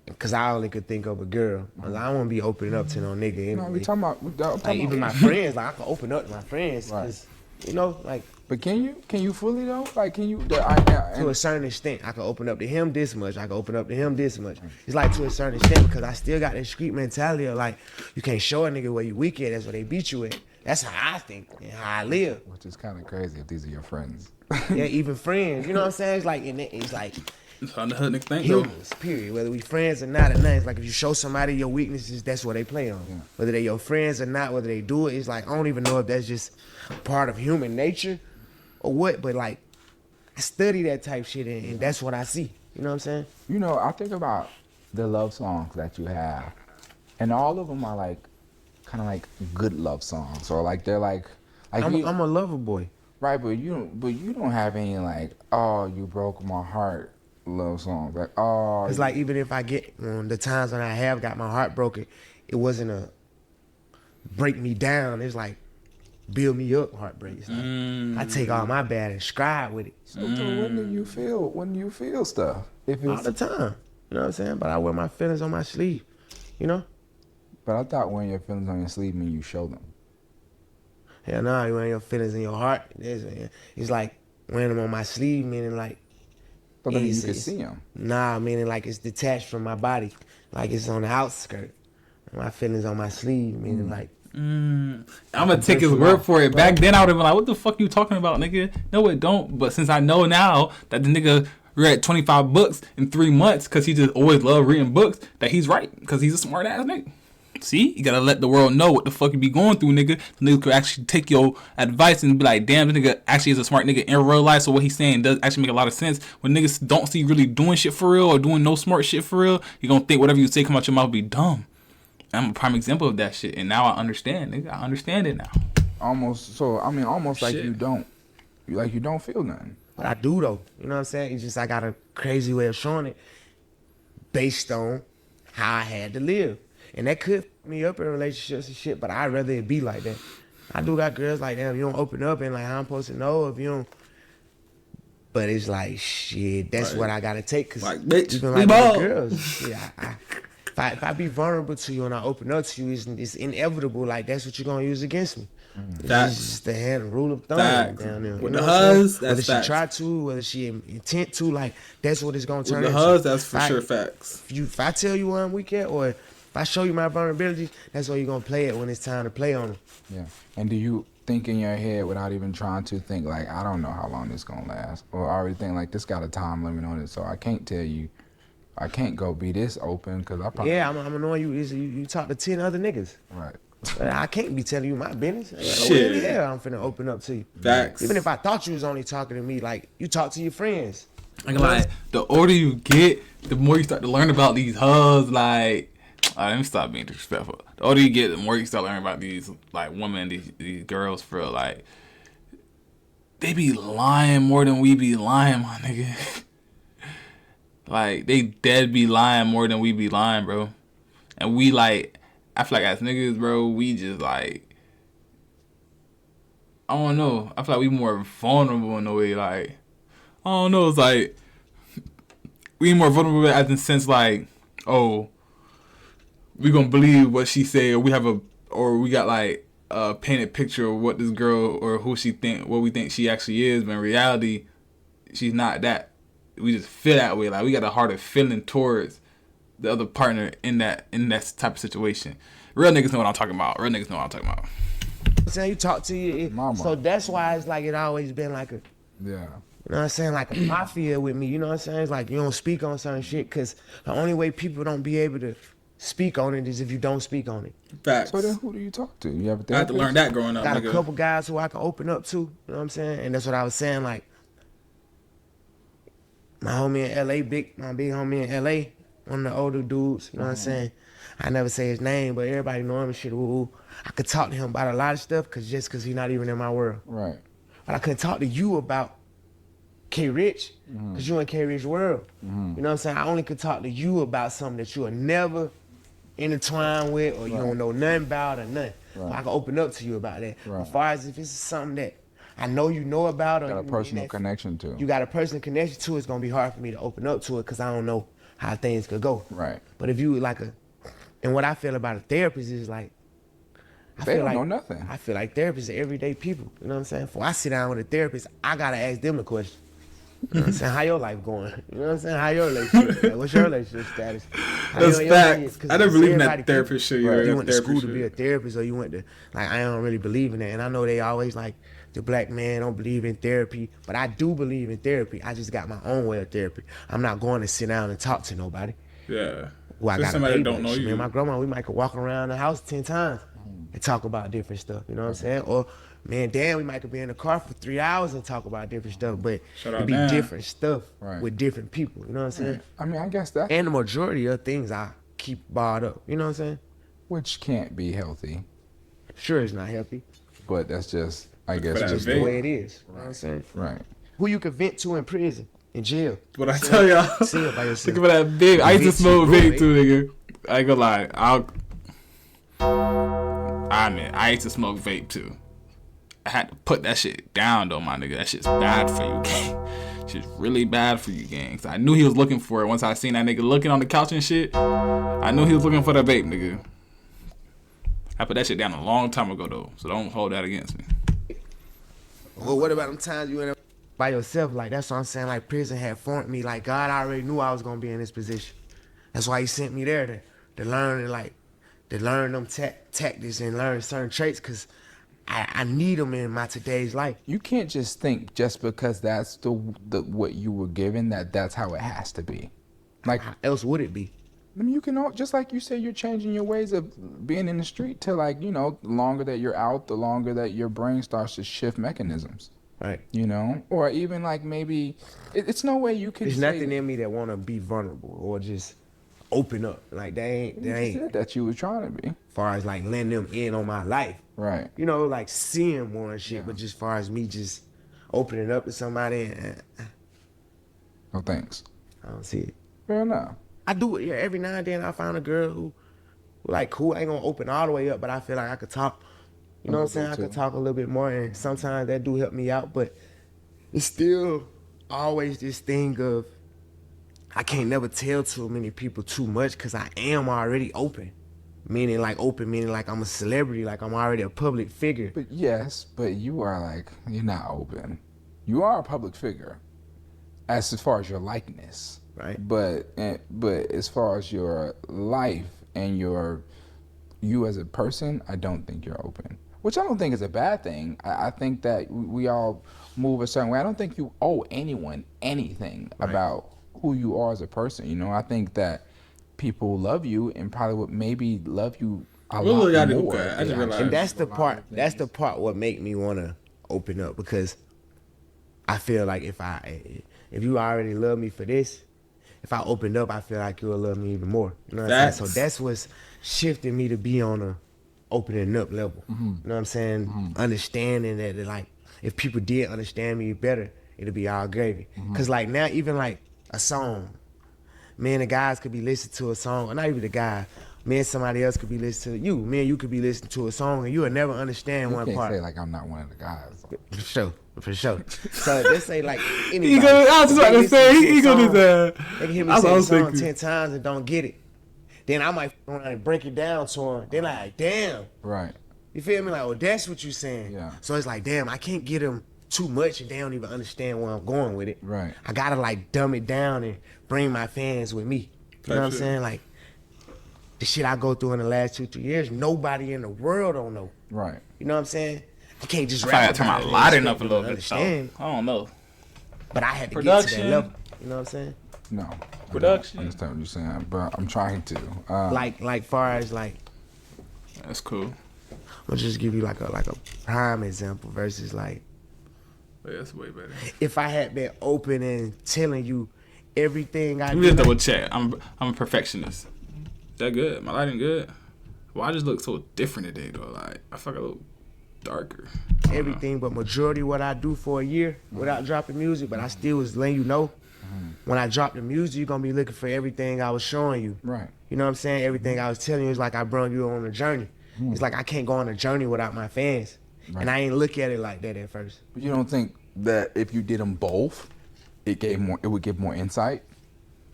because I only could think of a girl. Like, I don't want to be opening up to no nigga anyway. No, we talking about like, even my friends, like, I can open up to my friends. Because, you know, like. But can you fully though? Like, can you? To a certain extent, I can open up to him this much. I can open up to him this much. It's like to a certain extent because I still got that street mentality of like, you can't show a nigga where you weak at. That's where they beat you at. That's how I think and how I live. Which is kind of crazy if these are your friends. Yeah, even friends. You know what I'm saying? It's like, it's like That's how the hood niggas think, though. humans, period. Whether we friends or not or nothing. It's like if you show somebody your weaknesses, that's what they play on. Yeah. Whether they your friends or not, whether they do it, it's like, I don't even know if that's just part of human nature or what, but like, I study that type shit and that's what I see. You know what I'm saying? You know, I think about the love songs that you have, and all of them are like, kind of like good love songs, or like they're like I'm a lover boy. right, but you don't have any like, oh, you broke my heart love songs, like, oh. It's like, even if I get, the times when I have got my heart broken, it wasn't a break me down. It's like, build me up heartbreak. It's like, I take all my bad and scribe with it. So when do you feel stuff? If All it's, the time. You know what I'm saying? But I wear my feelings on my sleeve. You know? but I thought wearing your feelings on your sleeve mean you show them. Hell no, you wear your feelings in your heart. It's like wearing them on my sleeve, meaning like, But then you can it's- see them. Nah, meaning like it's detached from my body. Like it's on the outskirt. My feelings on my sleeve, meaning like, I'm gonna take his word for it. Back then, I would have been like, "What the fuck you talking about, nigga?" No, it don't. But since I know now that the nigga read 25 books in 3 months because he just always loved reading books, that he's right because he's a smart ass nigga. See, you gotta let the world know what the fuck you be going through, nigga. The nigga could actually take your advice and be like, "Damn, this nigga actually is a smart nigga in real life." So what he's saying does actually make a lot of sense. When niggas don't see you really doing shit for real or doing no smart shit for real, you gonna think whatever you say come out your mouth be dumb. I'm a prime example of that shit, and now I understand, nigga. I understand it now. Almost like Shit. you don't feel nothing. but I do though. You know what I'm saying? It's just I got a crazy way of showing it based on how I had to live. And that could f me up in relationships and shit, but I'd rather it be like that. I do got girls like, damn, you don't open up and like, how I'm supposed to know if you don't. But it's like, shit, that's Right. what I gotta take. Cause Like, bitch, even we like ball. with girls, yeah, if I be vulnerable to you and I open up to you, it's inevitable. Like that's what you're gonna use against me. Facts. It's just the hand rule of thumb Facts. down there. With You the know what I'm saying? huzz, that's whether facts. she try to, whether she intent to, like that's what it's gonna turn With the into. huzz, that's for If I- sure facts. If I tell you where I'm weak at, or if I show you my vulnerabilities, that's where you're gonna play it when it's time to play on them. Yeah. And do you think in your head without even trying to think like, I don't know how long this gonna last, or already think like this got a time limit on it, so I can't tell you, I can't go be this open because I probably Yeah, I'm knowing you talk to 10 other niggas. right. But I can't be telling you my business. Shit. Yeah, I'm finna open up to you. Facts. Even if I thought you was only talking to me, like you talk to your friends. Like, the older you get, the more you start to learn about these hubs. Like, let me stop being disrespectful. The older you get, the more you start learning about these like women, these girls for real. Like, they be lying more than we be lying, my nigga. Like, they dead be lying more than we be lying, bro. And we like, I feel like as niggas, bro, we just like, I don't know. I feel like we more vulnerable in a way. Like, I don't know. It's like we more vulnerable as in sense like, oh, we gonna believe what she say, or we got like a painted picture of what this girl or who she think, what we think she actually is, but in reality, she's not that. We just feel that way. Like we got a harder feeling towards the other partner in that type of situation. Real niggas know what I'm talking about. I'm saying you talk to you, Mama. so that's why it's like it always been like a, Yeah. you know what I'm saying, like a mafia with me. You know what I'm saying? It's like you don't speak on certain shit because the only way people don't be able to speak on it is if you don't speak on it. Facts. So then who do you talk to? You have a therapist? I had to learn that growing up. Got a nigga. couple guys who I can open up to, you know what I'm saying? And that's what I was saying, like, my homie in LA, my big homie in LA, one of the older dudes, you know what I'm saying? I never say his name, but everybody know him and shit. Ooh, I could talk to him about a lot of stuff just cause he's not even in my world. Right. But I couldn't talk to you about K Rich, cause you in K Rich world. You know what I'm saying? I only could talk to you about something that you will never intertwine with or you don't know nothing about or nothing. Right. I can open up to you about that. Right. As far as if it's something that I know you know about, or Got a you- personal that- connection to. you got a personal connection to, it's gonna be hard for me to open up to it because I don't know how things could go. Right. But if you and what I feel about a therapist is like, They don't know nothing. I feel like therapists are everyday people. You know what I'm saying? Before I sit down with a therapist, I gotta ask them the question. You know what I'm saying? How your life going? You know what I'm saying? How your relationship? Like, what's your relationship status? How That's your facts. kids? 'Cause I don't believe in that everybody therapist shit. You Right. went to school to be a Therapist therapist, or you went to I don't really believe in that. And I know they always like the black man don't believe in therapy, but I do believe in therapy. I just got my own way of therapy. I'm not going to sit down and talk to nobody. Yeah. Who I Just got somebody that don't know you. Man, my grandma, we might could walk around the house 10 times and talk about different stuff. You know what I'm saying? Or man, damn, we might could be in the car for 3 hours and talk about different stuff. But Shout it out be Dan. different stuff Right. with different people. You know what I'm saying? I mean, I guess that, And the majority of things I keep barred up. You know what I'm saying? which can't be healthy, Sure, it's not healthy. but that's just, I guess, for that Just just the vape. way it is. You know what I'm saying? right. Who you could vent to in prison, in jail. But I tell y'all, See it by yourself. look at that vape. I used to Vape smoke too, vape bro, too, nigga. I ain't gonna lie. I used to smoke vape too. I had to put that shit down though, my nigga. That shit's bad for you, gang. Shit's really bad for you, gang. So I knew he was looking for it. Once I seen that nigga looking on the couch and shit, I knew he was looking for the vape, nigga. I put that shit down a long time ago though, so don't hold that against me. Well, what about them times you went by yourself? Like, that's what I'm saying. Like, prison had formed me. Like, God already knew I was going to be in this position. That's why he sent me there to learn and, like, to learn them tactics and learn certain traits because I need them in my today's life. You can't just think just because that's the what you were given that's how it has to be. Like, How else would it be? I mean, you can just like you said, you're changing your ways of being in the street to like, you know, the longer that you're out, the longer that your brain starts to shift mechanisms. Right. You know, or even like maybe it's no way you can. There's say nothing in me that want to be vulnerable or just open up. Like, you just said that you were trying to be. far as like letting them in on my life. Right. You know, like seeing more and shit, but just far as me just opening up to somebody, No thanks. I don't see it. Fair enough. I do it, yeah. Every now and then I find a girl who like cool. I ain't gonna open all the way up, but I feel like I could talk. You know what I'm saying? I could talk a little bit more, and sometimes that do help me out. But it's still always this thing of I can't never tell too many people too much because I am already open. Meaning like I'm a celebrity, like I'm already a public figure. But yes, but you are like, you're not open. You are a public figure as far as your likeness. Right. But as far as your life and you as a person, I don't think you're open. Which I don't think is a bad thing. I think that we all move a certain way. I don't think you owe anyone anything about who you are as a person. You know, I think that people love you and probably would maybe love you a lot more. I just realized. And that's the part. That's the part what make me want to open up because I feel like if you already love me for this, if I opened up, I feel like you'll love me even more. You know what I'm saying? So that's what's shifting me to be on a opening up level. You know what I'm saying? Understanding that like if people did understand me better, it'll be all gravy. Cause like now, even like a song, me and the guys could be listening to a song, or not even the guy. Me and somebody else could be listening to you. Me and you could be listening to a song, and you will never understand You one can't part. say like I'm not one of the guys. For sure. So let's say like anybody. He gonna, I was just about to say, he gonna They can hear me That's say what I the was song thinking. 10 times and don't get it. Then I might f- around and break it down to them. They're like, damn. Right. You feel me? Like, oh, that's what you saying. Yeah. So it's like, damn, I can't get them too much and they don't even understand where I'm going with it. Right. I gotta like dumb it down and bring my fans with me. You know what I'm Type shit. saying? Like, the shit I go through in the last 2-3 years, nobody in the world don't know. Right. You know what I'm saying? I can't just I rap turn about my it and lighting expect up a people little to bit. So, understand. I don't know. But I had to get to Production. that level. You know what I'm saying? No. Production. I understand what you're saying, but I'm trying to. Like far as like, That's cool. I'll just give you like a prime example versus like But that's way better. if I had been open and telling you everything I Let me do. just double check. I'm a perfectionist. Is that good? My lighting good? Well, I just look so different today though. Like I feel like I look darker. I don't know. Everything but majority what I do for a year without dropping music, but I still was letting you know when I drop the music, you're gonna be looking for everything I was showing you. Right. You know what I'm saying? Everything I was telling you is like I brought you on a journey. It's like I can't go on a journey without my fans. Right. And I ain't look at it like that at first. But you don't think that if you did them both, it would give more insight?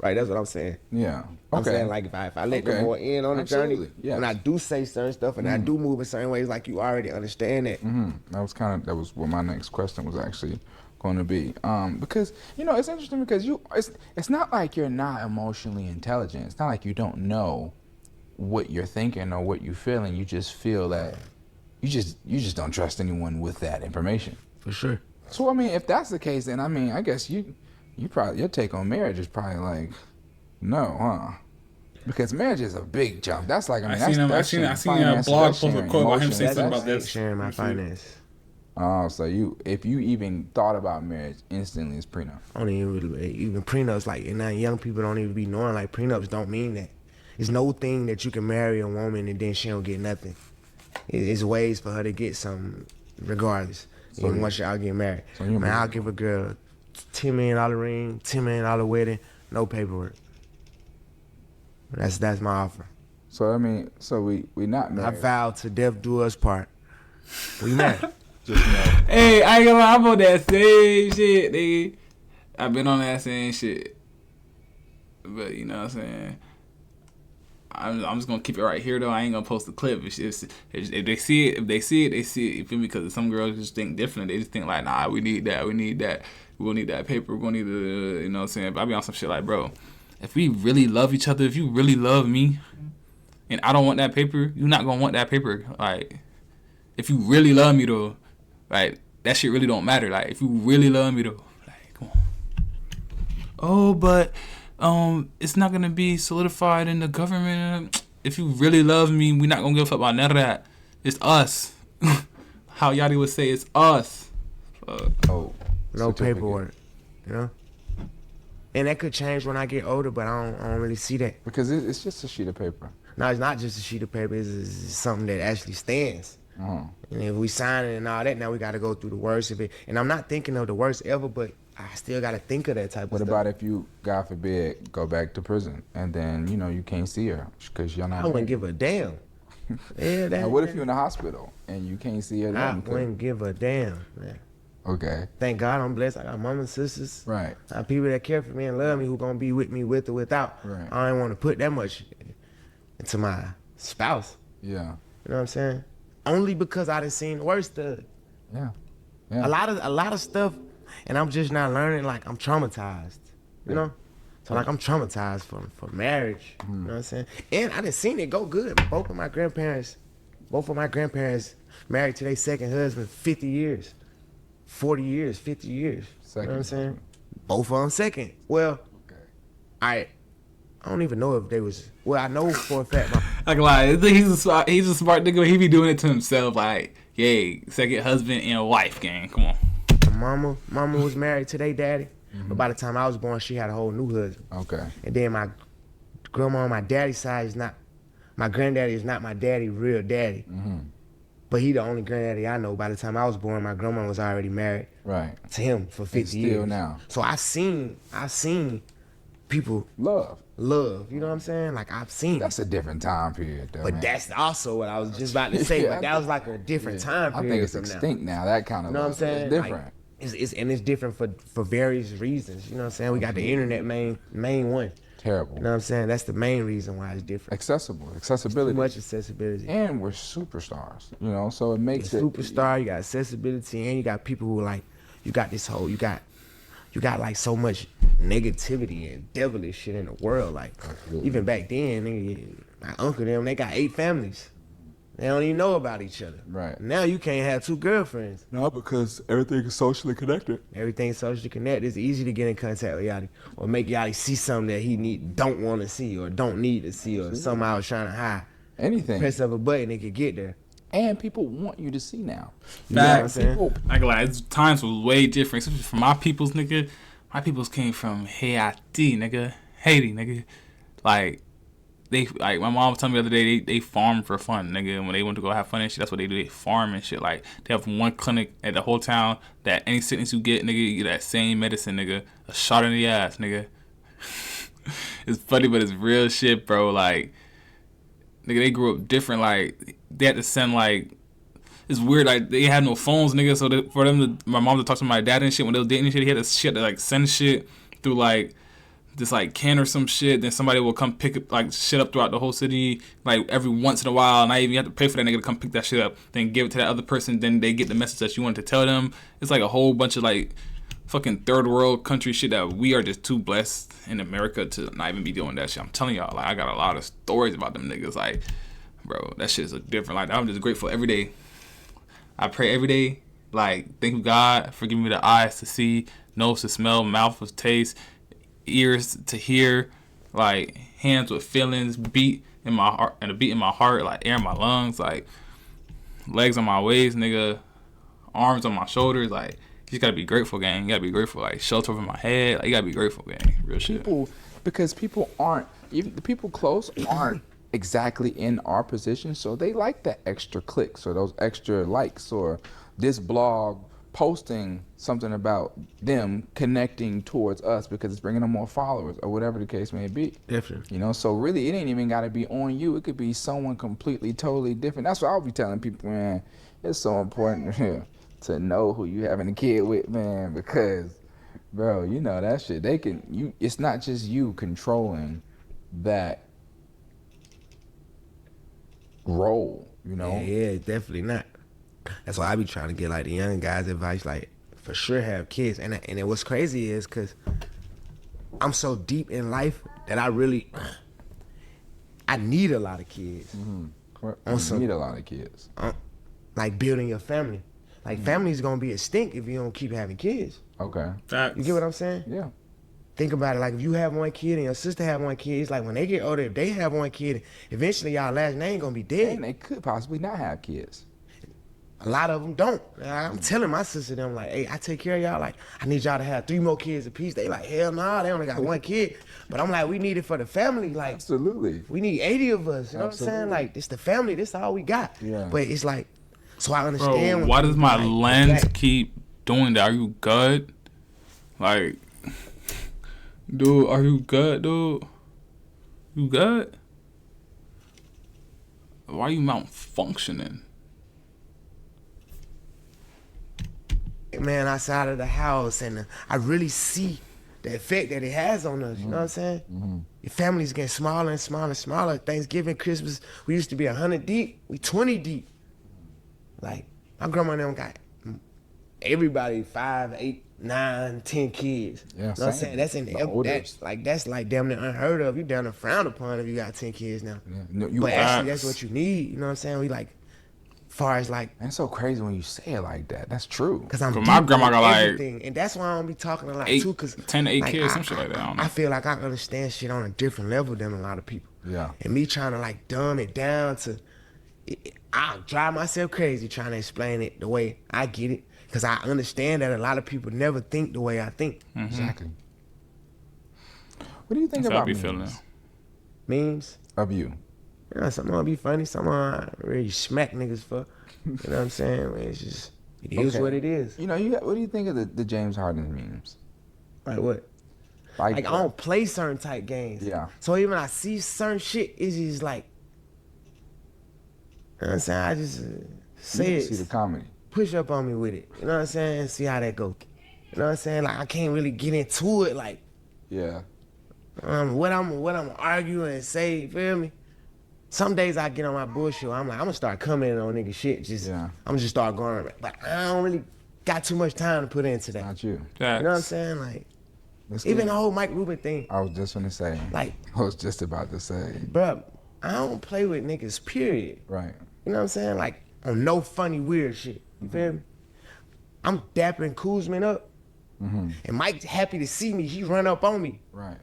Right, that's what I'm saying. Yeah. I'm Okay. saying like if I let Okay. them more in on the journey, Absolutely, yes. when I do say certain stuff and I do move in certain ways, like you already understand that. That was what my next question was actually going to be. Because it's interesting because it's not like you're not emotionally intelligent. It's not like you don't know what you're thinking or what you're feeling. You just feel that you just don't trust anyone with that information. For sure. So I mean, if that's the case, then I mean, I guess you probably, your take on marriage is probably like, no, huh? Because marriage is a big jump. That's like, I seen a blog post with quote about him saying something about this. Sharing my finance. Oh, so if you even thought about marriage, instantly it's prenup. I don't even prenups, like, and now young people don't even be knowing, like, prenups don't mean that. It's no thing that you can marry a woman and then she don't get nothing. It's ways for her to get something regardless. And once y'all get married. So I'll give a girl $10 million ring, $10 million wedding, no paperwork. That's my offer. So I mean, we not I married. vowed to death do us part. We married. Just know. Hey, I ain't gonna lie, I'm on that same shit, nigga. I've been on that same shit. But you know what I'm saying? I'm just gonna keep it right here though. I ain't gonna post the clip. If they see it, they see it. You feel me? Because some girls just think different. They just think like, nah, we need that. We're gonna need that paper. We're gonna need the, you know what I'm saying? But I be on some shit like, bro, if we really love each other, if you really love me, and I don't want that paper, you're not gonna want that paper. Like, if you really love me though, like, that shit really don't matter. Like, if you really love me though, like, come on. Oh, but it's not gonna be solidified in the government. If you really love me, we're not gonna give a fuck about none of that. It's us. How Yachty would say, it's us. No certificate. paperwork, you know? And that could change when I get older, but I don't really see that. Because it's just a sheet of paper. No, it's not just a sheet of paper. It's something that actually stands. And if we sign it and all that, now we got to go through the worst of it. And I'm not thinking of the worst ever, but I still got to think of that type of What stuff. about if you, God forbid, go back to prison and then, you can't see her because you're not I wouldn't give a damn. Now, what if you're in the hospital and you can't see her? I Then? wouldn't give a damn, man. Okay. Thank God I'm blessed. I got mama and sisters. Right. I have people that care for me and love me who going to be with me with or without. Right. I don't want to put that much into my spouse. Yeah. You know what I'm saying? Only because I done seen the worst of it. Yeah. A lot of stuff, and I'm just not learning. Like, I'm traumatized, you know. So like, I'm traumatized for marriage. You know what I'm saying? And I done seen it go good. Both of my grandparents married to their second husband 50 years, 40 years, 50 years. Second. You know what I'm saying? Both of them second. Well, I don't even know if they was. Well, I know for a fact. I can lie. He's a smart nigga. He be doing it to himself. Like, yay, second husband and wife, gang. Come on. Mama was married to their daddy, but by the time I was born, she had a whole new husband. Okay. And then my grandma on my daddy's side is not, my granddaddy is not my daddy, real daddy. But he the only granddaddy I know. By the time I was born, my grandma was already married Right. to him for 50 Still years. now. So I seen people Love. you know what I'm saying? Like, I've seen it. That's a different time period, though. But man. that's also what I was just about to say. Yeah, But that was like a different time I period. think it's from extinct now. That kind of. You know what I'm love. saying? It's different. Like, it's different for various reasons. You know what I'm saying? We got the internet main one. Terrible. You know what I'm saying? That's the main reason why it's different. Accessibility. Too much accessibility. And we're superstars, so it makes it. Superstar, you got accessibility, and you got people who like, you got this whole, you got like so much negativity and devilish shit in the world. Like, even back then, nigga, my uncle them, they got 8 families. They don't even know about each other. Right. Now you can't have 2 girlfriends. No, because everything is socially connected. Everything's socially connected. It's easy to get in contact with Yachty or make Yachty see something that he don't want to see or don't need to see or somehow trying to hide. Anything. Press of a button, it could get there. And people want you to see now. You know what I'm Facts. saying? People, I can lie. Times was way different. Especially for my peoples, nigga. My peoples came from Haiti, nigga. Haiti, nigga. Like my mom was telling me the other day, they farm for fun, nigga. And when they want to go have fun and shit, that's what they do. They farm and shit. Like, they have one clinic at the whole town that any sickness you get, nigga, you get that same medicine, nigga. A shot in the ass, nigga. It's funny, but it's real shit, bro. Like, nigga, they grew up different. Like, they had to send, like, it's weird. Like they had no phones, nigga. So for them to my mom to talk to my dad and shit when they was dating and shit, he had to shit to like send shit through like this like can or some shit. Then somebody will come pick up like shit up throughout the whole city like every once in a while, and I even have to pay for that nigga to come pick that shit up, then give it to that other person. Then they get the message that you wanted to tell them. It's like a whole bunch of like fucking third world country shit that we are just too blessed in America to not even be doing that shit. I'm telling y'all, like I got a lot of stories about them niggas. Like, bro, that shit is a different. Like I'm just grateful every day. I pray every day. Like, thank you God for giving me the eyes to see, nose to smell, mouth to taste, ears to hear, like hands with feelings, beat in my heart and a beat in my heart, like air in my lungs, like legs on my waist, nigga, arms on my shoulders, like. You just gotta be grateful, gang. You gotta be grateful. Like shelter over my head. Like you gotta be grateful, gang. Real shit. Because people aren't, even the people close aren't exactly in our position, so they like that extra clicks or those extra likes or this blog posting something about them connecting towards us because it's bringing them more followers or whatever the case may be. Definitely. You know, so really it ain't even gotta be on you. It could be someone completely, totally different. That's what I'll be telling people, man. It's so important to know who you having a kid with, man, because, bro, you know that shit. It's not just you controlling that role, you know. Yeah, definitely not. That's why I be trying to get like the young guys advice, like for sure have kids. And what's crazy is because I'm so deep in life that I need a lot of kids. You need a lot of kids. Like building your family. Like, family's gonna be extinct if you don't keep having kids. Okay. You get what I'm saying? Yeah. Think about it. Like, if you have one kid and your sister have one kid, it's like when they get older, if they have one kid, eventually y'all last name gonna be dead. And they could possibly not have kids. A lot of them don't. I'm telling my sister them, like, hey, I take care of y'all. Like, I need y'all to have 3 more kids apiece. They like, hell nah, they only got one kid. But I'm like, we need it for the family. Like, Absolutely. we need 80 of us. You know what I'm saying? Like, it's the family. This all we got. Yeah. But it's like, so I understand. Bro, why does my like, lens keep doing that? Are you good? Like, dude, are you good, dude? You good? Why are you malfunctioning? Man, outside of the house, and I really see the effect that it has on us. You know what I'm saying? Your family's getting smaller and smaller and smaller. Thanksgiving, Christmas, we used to be 100 deep. We 20 deep. Like, my grandma and them got everybody 5, 8, 9, 10 kids. Yeah, you know what I'm saying? That's that's like damn near unheard of. You down there frowned upon if you got 10 kids now. Yeah. No, But actually, that's what you need. You know what I'm saying? We like, far as like, and it's so crazy when you say it like that. That's true. cause I'm But my deep grandma in got, like, everything, and that's why I don't be talking a lot 8, too. Cause 10 to 8 like, kids, some shit like that. I don't know. I feel like I understand shit on a different level than a lot of people. Yeah. And me trying to like dumb it down to, I'll drive myself crazy trying to explain it the way I get it. Cause I understand that a lot of people never think the way I think. Exactly. What do you think That's how I about be memes? feeling. Memes, Of you? you know, some of them be funny, some of them I really smack niggas for. You know what I'm saying? It's just, it is Okay. what it is. You know, what do you think of the James Harden memes? Like what? Like I don't play certain type games. Yeah. So even I see certain shit, it's just like, you know what I'm saying? I just say you it. see the comedy. Push up on me with it. You know what I'm saying? See how that go. You know what I'm saying? Like I can't really get into it. Like Yeah. what I'm arguing and say. You feel me? Some days I get on my bullshit. I'm gonna start commenting on nigga shit. I'm just start going. But I don't really got too much time to put into that. Not you. You know what I'm saying? Like That's even good. the whole Mike Rubin thing. I was just gonna say. Like, I was just about to say. bruh, I don't play with niggas. Period. Right. You know what I'm saying? Like on no funny weird shit. You feel me? I'm dapping Kuzman up. And Mike happy to see me. He run up on me. Right.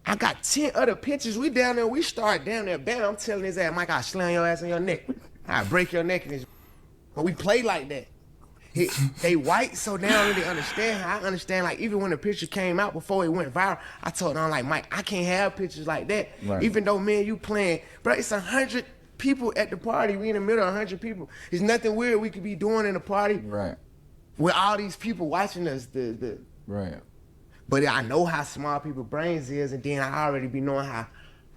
I got 10 other pictures. We down there. We start down there. Bam, I'm telling his ass, Mike, I'll slam your ass on your neck. I'll break your neck in this. But we play like that. They white, so they don't really understand. I understand, like, even when the picture came out before it went viral, I told them, like, Mike, I can't have pictures like that. Right. Even though me and you playing, bro, it's 100 people at the party. We in the middle of 100 people. There's nothing weird we could be doing in the party Right. with all these people watching us. Right. But I know how small people's brains is, and then I already be knowing how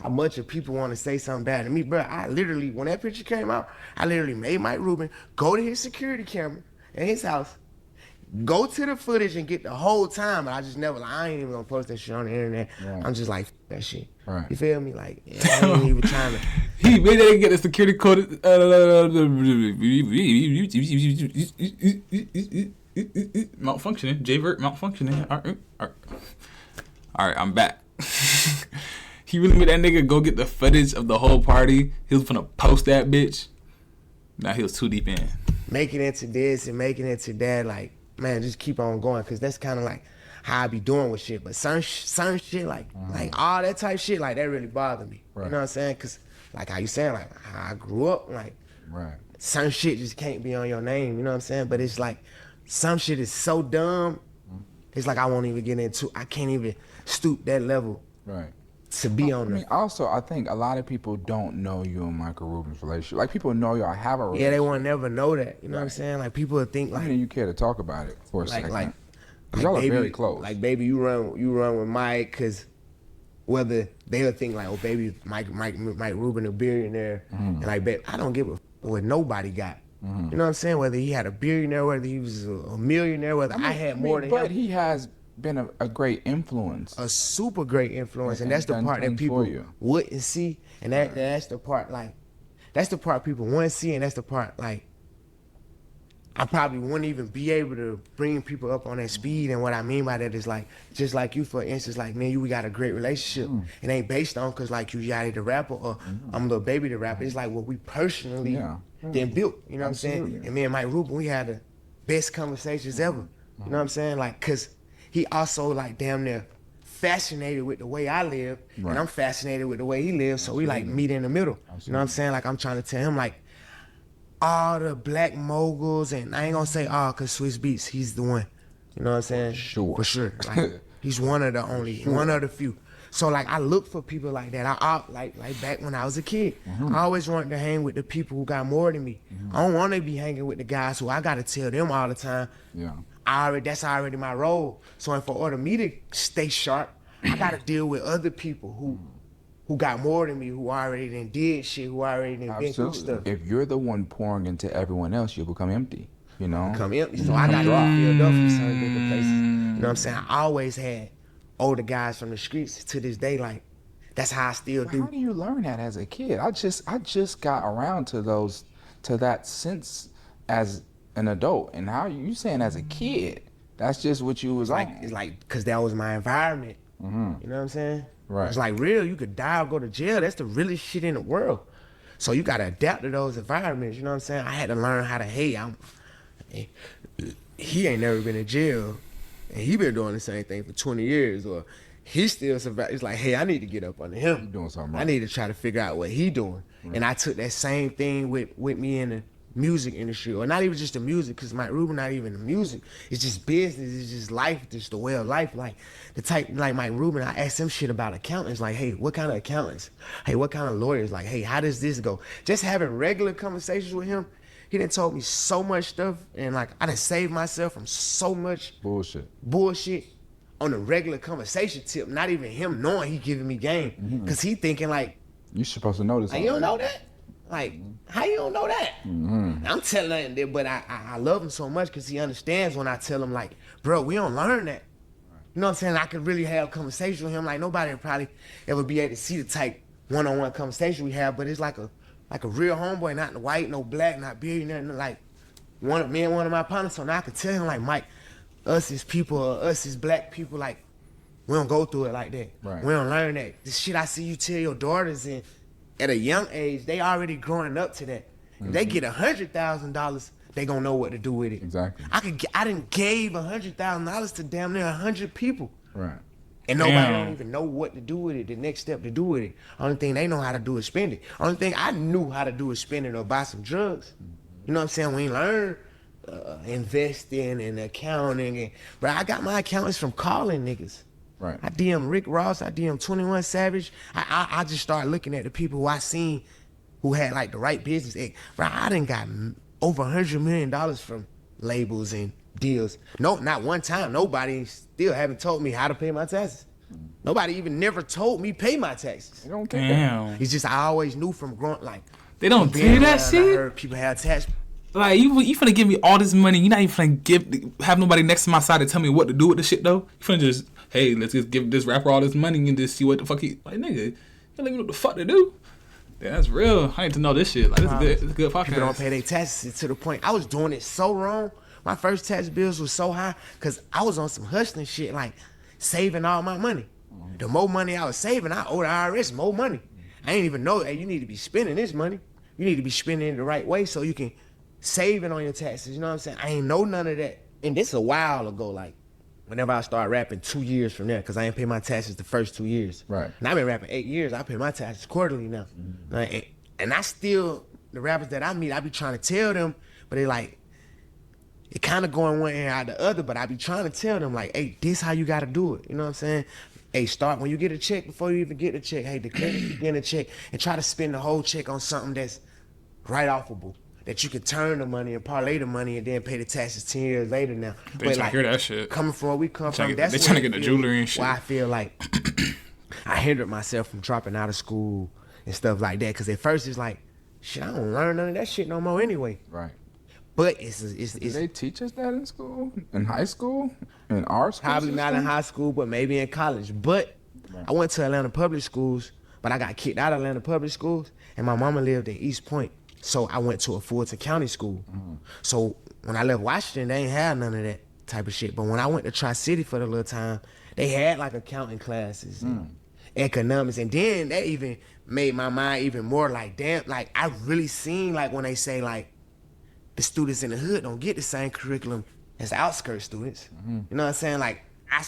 how much of people want to say something bad to me, bro. I literally, when that picture came out, I literally made Mike Rubin go to his security camera in his house, go to the footage and get the whole time. But I just never, like, I ain't even gonna post that shit on the internet. Right. I'm just like, F that shit. Right. You feel me? Like, I ain't even trying to. He made that get the security code. Malfunctioning. J-Vert malfunctioning. All right, I'm back. He really made that nigga go get the footage of the whole party. He was gonna post that bitch. Now he was too deep in. Making it to this and making it to that, like, man, just keep on going, because that's kind of like how I be doing with shit. But some shit, like all that type shit, like, that really bothered me. Right. You know what I'm saying? Because, like, how you saying, like, how I grew up, like, Right. some shit just can't be on your name, you know what I'm saying? But it's like, some shit is so dumb, it's like I won't even get into, I can't even stoop that level Right. to be on I mean, there. also, I think a lot of people don't know you and Michael Rubin's relationship. Like, people know y'all have a relationship. Yeah, they won't never know that, you know what I'm saying? Like, people would think, I like, mean, you care to talk about it for a second. like, 'Cause y'all are baby, very close. Like, baby, you run with Mike, because whether they'll think like, oh, baby, Mike Rubin a billionaire, and like, babe, I don't give a what nobody got. You know what I'm saying? Whether he had a billionaire, whether he was a millionaire, whether I had more than but him. he has been a great influence. A super great influence, and And that's the done part that things people for you. wouldn't see, and that's the part, like, that's the part people want to see, and that's the part, like, I probably wouldn't even be able to bring people up on that speed. And what I mean by that is, like, just like you, for instance, like, man, we got a great relationship. It ain't based on because, like, you Yachty the rapper or I'm Lil Baby the rapper. It's like what we personally then built, you know what I'm saying? And me and Mike Rubin, we had the best conversations ever. You know what I'm saying? Like, because he also, like, damn near fascinated with the way I live, and I'm fascinated with the way he lives, so we, like, meet in the middle. You know what I'm saying? Like, I'm trying to tell him, like, all the black moguls, and I ain't gonna say all, because Swiss Beats, he's the one. You know what I'm saying? Sure. For sure. Like, he's one of the only, one of the few. So, like, I look for people like that. I like back when I was a kid, I always wanted to hang with the people who got more than me. I don't want to be hanging with the guys who I gotta tell them all the time. Yeah. That's already my role. So, for order me to stay sharp, I gotta deal with other people who got more than me, who already done did shit, who already done been through stuff. If you're the one pouring into everyone else, you'll become empty. You know. Come empty. So I got to be filled up from certain different places. You know what I'm saying? I always had older guys from the streets to this day. Like, that's how I still do. How do you learn that as a kid? I just got around to that sense as an adult, and how you saying as a kid? That's just what you was Like, on. it's like, because that was my environment. You know what I'm saying? Right. It's like real. You could die or go to jail. That's the realest shit in the world. So you got to adapt to those environments. You know what I'm saying? I had to learn how to, he ain't never been in jail, and he been doing the same thing for 20 years, or he still survive. It's like, hey, I need to get up under him. You doing something I right. need to try to figure out what he doing. And I took that same thing with me in the music industry, or not even just the music, because Mike Rubin not even the music. It's just business. It's just life, just the way of life. Like the type, like Mike Rubin, I asked him shit about accountants. Like, hey, what kind of accountants? Hey, what kind of lawyers? Like, hey, how does this go? Just having regular conversations with him, he done told me so much stuff, and like I done saved myself from so much bullshit on a regular conversation tip. Not even him knowing he giving me game, because he thinking like, You're supposed to know this. like, you don't know that? Like, how you don't know that? I'm telling him, but I love him so much because he understands when I tell him, like, bro, we don't learn that. You know what I'm saying? I could really have conversation with him. Like, nobody would probably ever be able to see the type one-on-one conversation we have, but it's like a real homeboy, not white, no black, not billionaire, like one of my partners. So now I could tell him, like, Mike, us as people, or us as black people, like, we don't go through it like that. Right. We don't learn that. The shit I see you tell your daughters in, at a young age, they already growing up to that. If they get $100,000, they gonna know what to do with it. Exactly. I done gave $100,000 to damn near 100 people, Right. and nobody don't even know what to do with it. The next step to do with it. Only thing they know how to do is spend it. Only thing I knew how to do is spend it or buy some drugs. You know what I'm saying? We learn investing and accounting, but I got my accountants from calling niggas. Right. I DM Rick Ross, I DM 21 Savage. I just started looking at the people who I seen who had like the right business. Bro, I done got over $100 million from labels and deals. No, not one time. Nobody still haven't told me how to pay my taxes. Nobody even never told me pay my taxes. They don't care. Damn. It's just I always knew from growing, like, They don't being tell you that around, I shit? heard people have tax. Like, you finna give me all this money. You not even finna have nobody next to my side to tell me what to do with the shit, though? You finna just, hey, let's just give this rapper all this money and just see what the fuck he... Like, nigga, you don't even know what the fuck to do. Yeah, that's real. I need to know this shit. Like, this is good. It's a good podcast. People don't pay their taxes to the point. I was doing it so wrong. My first tax bills was so high because I was on some hustling shit, like saving all my money. The more money I was saving, I owed the IRS more money. I didn't even know, hey, you need to be spending this money. You need to be spending it the right way so you can save it on your taxes. You know what I'm saying? I ain't know none of that. And this a while ago, like, whenever I started rapping 2 years from there, because I ain't pay my taxes the first 2 years. Right. And I've been rapping 8 years. I pay my taxes quarterly now. Like, and I still, the rappers that I meet, I be trying to tell them, but they like, it kind of going one ear out the other, but I be trying to tell them, like, hey, this how you got to do it. You know what I'm saying? Hey, start when you get a check, before you even get the check, hey, declare that you get a check and try to spend the whole check on something that's write-offable, that you can turn the money and parlay the money and then pay the taxes 10 years later now. They trying to hear that shit. Coming from where we come from, They that's trying to where get I the feel- jewelry and shit. why I feel like I hindered myself from dropping out of school and stuff like that. Because at first it's like, shit, I don't learn none of that shit no more anyway. Right. But it's Did they teach us that in school? In high school? In our school? probably not in high school, but maybe in college. But I went to Atlanta public schools, but I got kicked out of Atlanta public schools, and my mama lived in East Point. So I went to a Fulton County school. So when I left Washington, they ain't had none of that type of shit. But when I went to Tri-City for the little time, they had like accounting classes and economics. And then that even made my mind even more like, damn, like I really seen like when they say like the students in the hood don't get the same curriculum as the outskirts students. You know what I'm saying? Like I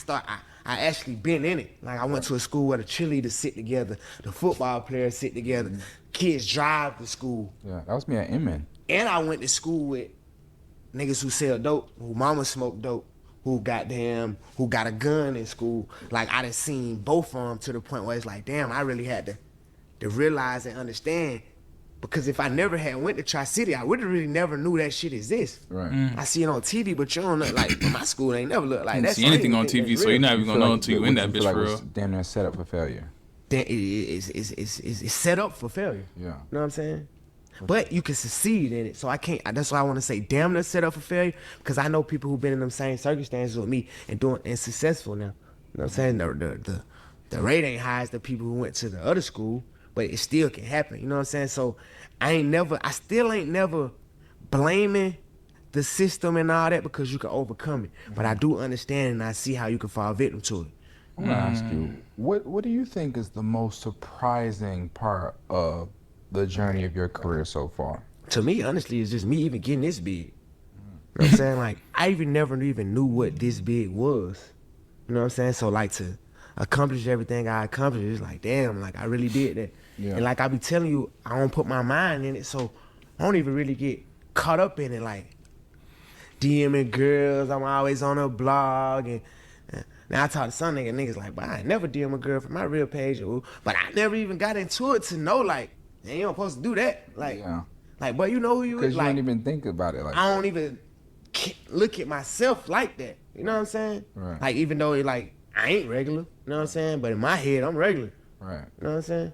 actually been in it. Like I went to a school where the cheerleaders sit together, the football players sit together, kids drive to school. Yeah, that was me at Inman. And I went to school with niggas who sell dope, who mama smoke dope, who got a gun in school. Like I done seen both of them to the point where it's like, damn, I really had to realize and understand. Because if I never had went to Tri-City, I would have really never knew that shit exists. Right. I see it on TV, but you don't know, like, my school ain't never looked like You that. don't see anything on TV, so you're not even Feel gonna know like- until you what in you that feel bitch like for was real. damn near set up for failure. Then it's set up for failure. Yeah. You know what I'm saying? But you can succeed in it. So I can't, that's why I want to say damn near set up for failure, because I know people who've been in them same circumstances with me and successful now. You know what I'm saying? The rate ain't high as the people who went to the other school, but it still can happen. You know what I'm saying? So I still ain't never blaming the system and all that, because you can overcome it. But I do understand and I see how you can fall victim to it. I want to ask you, what do you think is the most surprising part of the journey of your career so far? To me, honestly, it's just me even getting this big. You know what I'm saying? Like, I never even knew what this big was. You know what I'm saying? So, like, to accomplish everything I accomplished, it's like, damn, like, I really did that. Yeah. And like I be telling you, I don't put my mind in it, so I don't even really get caught up in it. Like, DMing girls, I'm always on a blog, and now I talk to some niggas like, but I ain't never DM a girl from my real page, but I never even got into it to know, like, man, you don't supposed to do that. Like, Yeah. like, but you know who you Because is? you Like, don't even think about it like I don't even look at myself like that. You know what I'm saying? Right. Like, even though it, like, I ain't regular, you know what I'm saying? But in my head, I'm regular. Right. You know what I'm saying?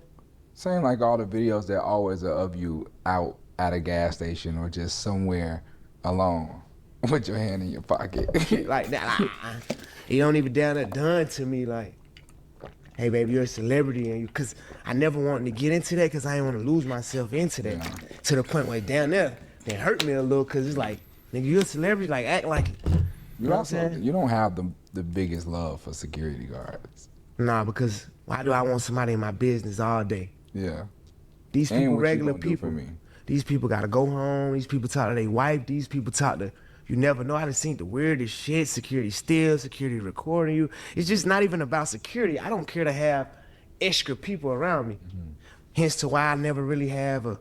Saying like all the videos that always are of you out at a gas station or just somewhere alone with your hand in your pocket. Like that. It don't even down there done to me like, hey baby, you're a celebrity, and you, cause I never wanted to get into that, because I didn't want to lose myself into that. Yeah. To the point where down there, they hurt me a little, cause it's like, nigga, you're a celebrity, like act like it. You You know what I'm also, saying? you don't have the biggest love for security guards. Nah, because why do I want somebody in my business all day? Yeah. These And people, what you regular gonna do people. for me? These people gotta go home. These people talk to their wife. These people talk to, you never know. I done seen the weirdest shit. Security still, security recording you. It's just not even about security. I don't care to have extra people around me. Hence to why I never really have a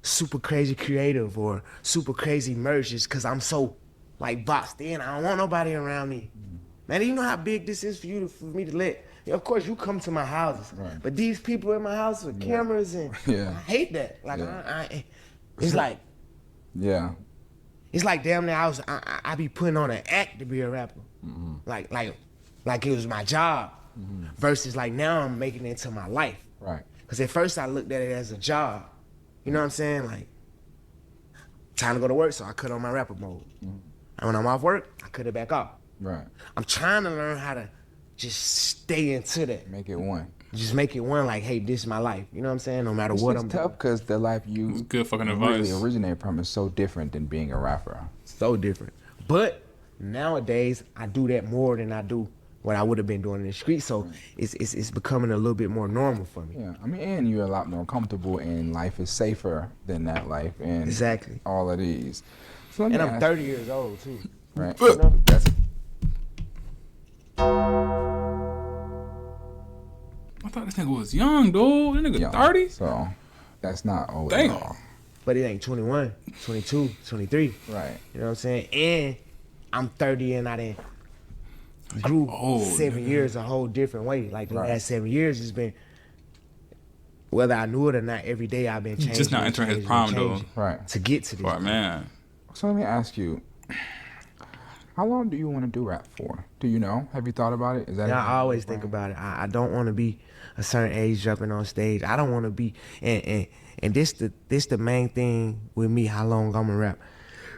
super crazy creative or super crazy merch, just because I'm so like boxed in. I don't want nobody around me. Man, you know how big this is for you for me to let. Yeah, of course, you come to my houses, Right. but these people in my house with cameras and Yeah. I hate that. Like, Yeah. it's like Yeah. it's like damn near I be putting on an act to be a rapper, like it was my job. versus like now I'm making it into my life. Right. Because at first I looked at it as a job. You know what I'm saying? Like, time to go to work, so I cut on my rapper mode. And when I'm off work, I cut it back off. Right. I'm trying to learn how to just stay into that. Make it one. Just make it one, like, hey, this is my life. You know what I'm saying? No matter It's what just I'm tough because the life you Good fucking really advice. originate from is so different than being a rapper. so different. But nowadays, I do that more than I do what I would have been doing in the street. So it's becoming a little bit more normal for me. Yeah, I mean, and you're a lot more comfortable, and life is safer than that life, and Exactly. all of these. So let me And I'm ask- 30 years old, too. right? You know? That's I thought this nigga was young, dude. That nigga young. 30? So that's not old Damn. at all. But it ain't 21, 22, 23. Right. You know what I'm saying? And I'm 30 and I done grew old, 7 nigga. years a whole different way. Like the Right. last 7 years has been, whether I knew it or not, every day I've been changing. Just not entering his prime, though. Right. To get to this. Right, man. So let me ask you, how long do you want to do rap for? Do you know? Have you thought about it? Is that Yeah, I always think about it. I don't want to be a certain age jumping on stage. I don't want to be, and this the main thing with me. How long I'm gonna rap?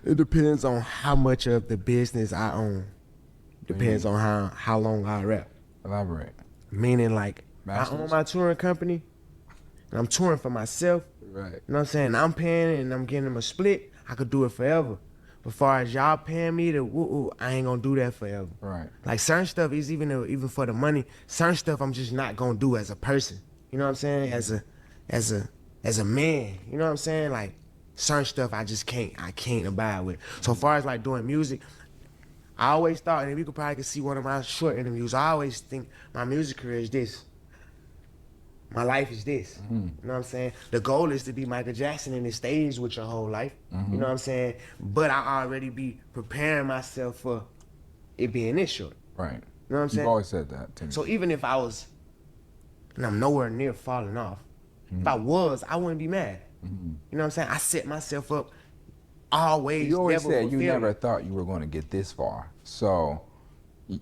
It depends on how much of the business I own. Depends on how long I rap. Elaborate. Meaning like I own Masters? my touring company, and I'm touring for myself. Right. You know what I'm saying? I'm paying and I'm getting them a split. I could do it forever. But far as y'all paying me to woo, I ain't gonna do that forever. Right. Like certain stuff is even for the money. Certain stuff I'm just not gonna do as a person. You know what I'm saying? As a man. You know what I'm saying? Like certain stuff I can't abide with. So far as like doing music, I always thought, and you could probably see one of my short interviews, I always think my music career is this. My life is this. You know what I'm saying? The goal is to be Michael Jackson in the stage with your whole life. You know what I'm saying? But I already be preparing myself for it being this short. Right. You know what I'm saying? You've always said that to me. So even if I was, and I'm nowhere near falling off, if I was, I wouldn't be mad. You know what I'm saying? I set myself up always. you always never said for you failure. never thought you were going to get this far. So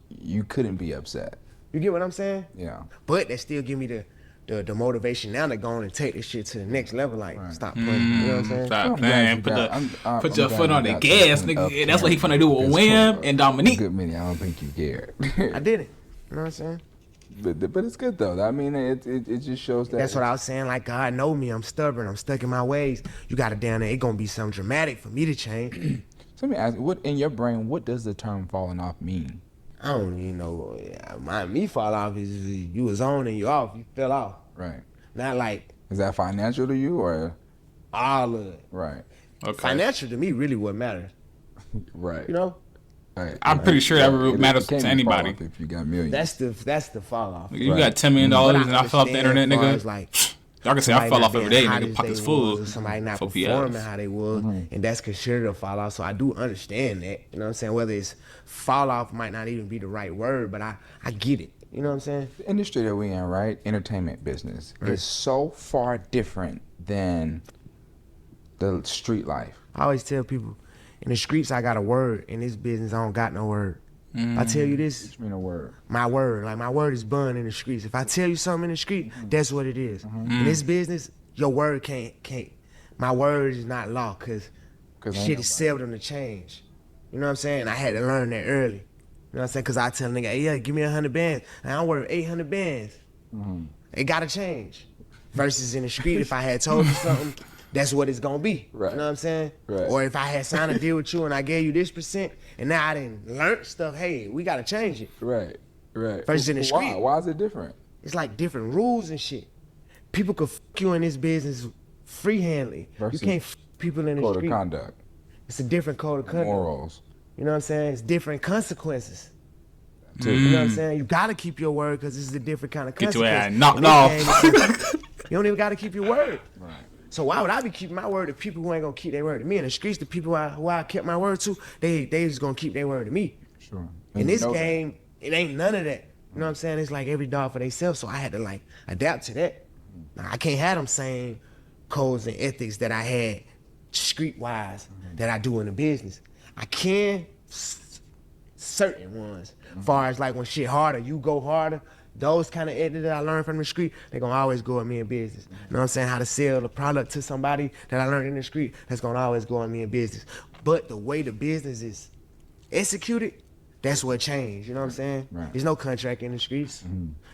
you couldn't be upset. You get what I'm saying? Yeah. But that still give me the motivation now to go on and take this shit to the next level. Like, stop playing. You know what I'm saying? Stop I'm glad playing. you Put, got- the, I'm put your glad foot you on the got gas, this one up nigga. That's what he camera. finna do with It's Wham cool. and Dominique. Good minute. I don't think you cared. I did it. You know what I'm saying? but it's good though. I mean, it just shows that. That's what I was saying. Like, God know me. I'm stubborn. I'm stuck in my ways. You got to down there. It gonna be something dramatic for me to change. So let me ask, what in your brain, what does the term falling off mean? I don't even know. Me fall off is you was on and you off. You fell off. Right. Not like Is that financial to you or all of it. right? Okay. Financial to me really what matters. Right. You know, Right. I'm pretty sure that It matters can't to be fall anybody. off if you got millions. that's the fall off. You Right. got $10 million But and I fell off the understand internet, as far as, nigga. like, Y'all can say I somebody fell not off every being day, hot nigga. as Pockets they full. was, or somebody not For performing PS. how they was, and that's considered a fall off. So I do understand that. You know what I'm saying? Whether it's fall off might not even be the right word, but I get it. You know what I'm saying? The industry that we in, right? Entertainment business is so far different than the street life. I always tell people, in the streets I got a word. In this business I don't got no word. If I tell you this, I mean, a word. my word. Like my word is bun in the streets. If I tell you something in the street, that's what it is. In this business, your word can't. My word is not law because ain't shit is seldom to change. You know what I'm saying? I had to learn that early. You know what I'm saying? Because I tell a nigga, hey, yeah, give me 100 bands. And I'm worth 800 bands. It got to change. Versus in the street, if I had told you something, that's what it's going to be. Right. You know what I'm saying? Right. Or if I had signed a deal with you and I gave you this percent, and now I didn't learn stuff, hey, we got to change it. Right. Right. Versus in the Why? street. Why is it different? It's like different rules and shit. People could fuck you in this business freehandly. Versus You can't fuck people in the Code of street. conduct, It's a different code of conduct. morals. You know what I'm saying? It's different consequences. Too. You know what I'm saying? You gotta keep your word because this is a different kind of Get consequence. your ass knocked In this off. game, you don't even gotta keep your word. Right. So why would I be keeping my word to people who ain't gonna keep their word to me? In the streets, the people who I kept my word to, they just gonna keep their word to me. Sure. In And this you know that. game, it ain't none of that. You know what I'm saying? It's like every dog for themselves. So I had to like adapt to that. Now, I can't have them same codes and ethics that I had street-wise that I do in the business. I can certain ones. Far as like when shit harder, you go harder. those kind of edits that I learned from the street, they're gonna always go with me in business. You know what I'm saying? How to sell the product to somebody that I learned in the street, that's gonna always go with me in business. But the way the business is executed, that's what changed. You know what I'm saying? Right. There's no contract in the streets.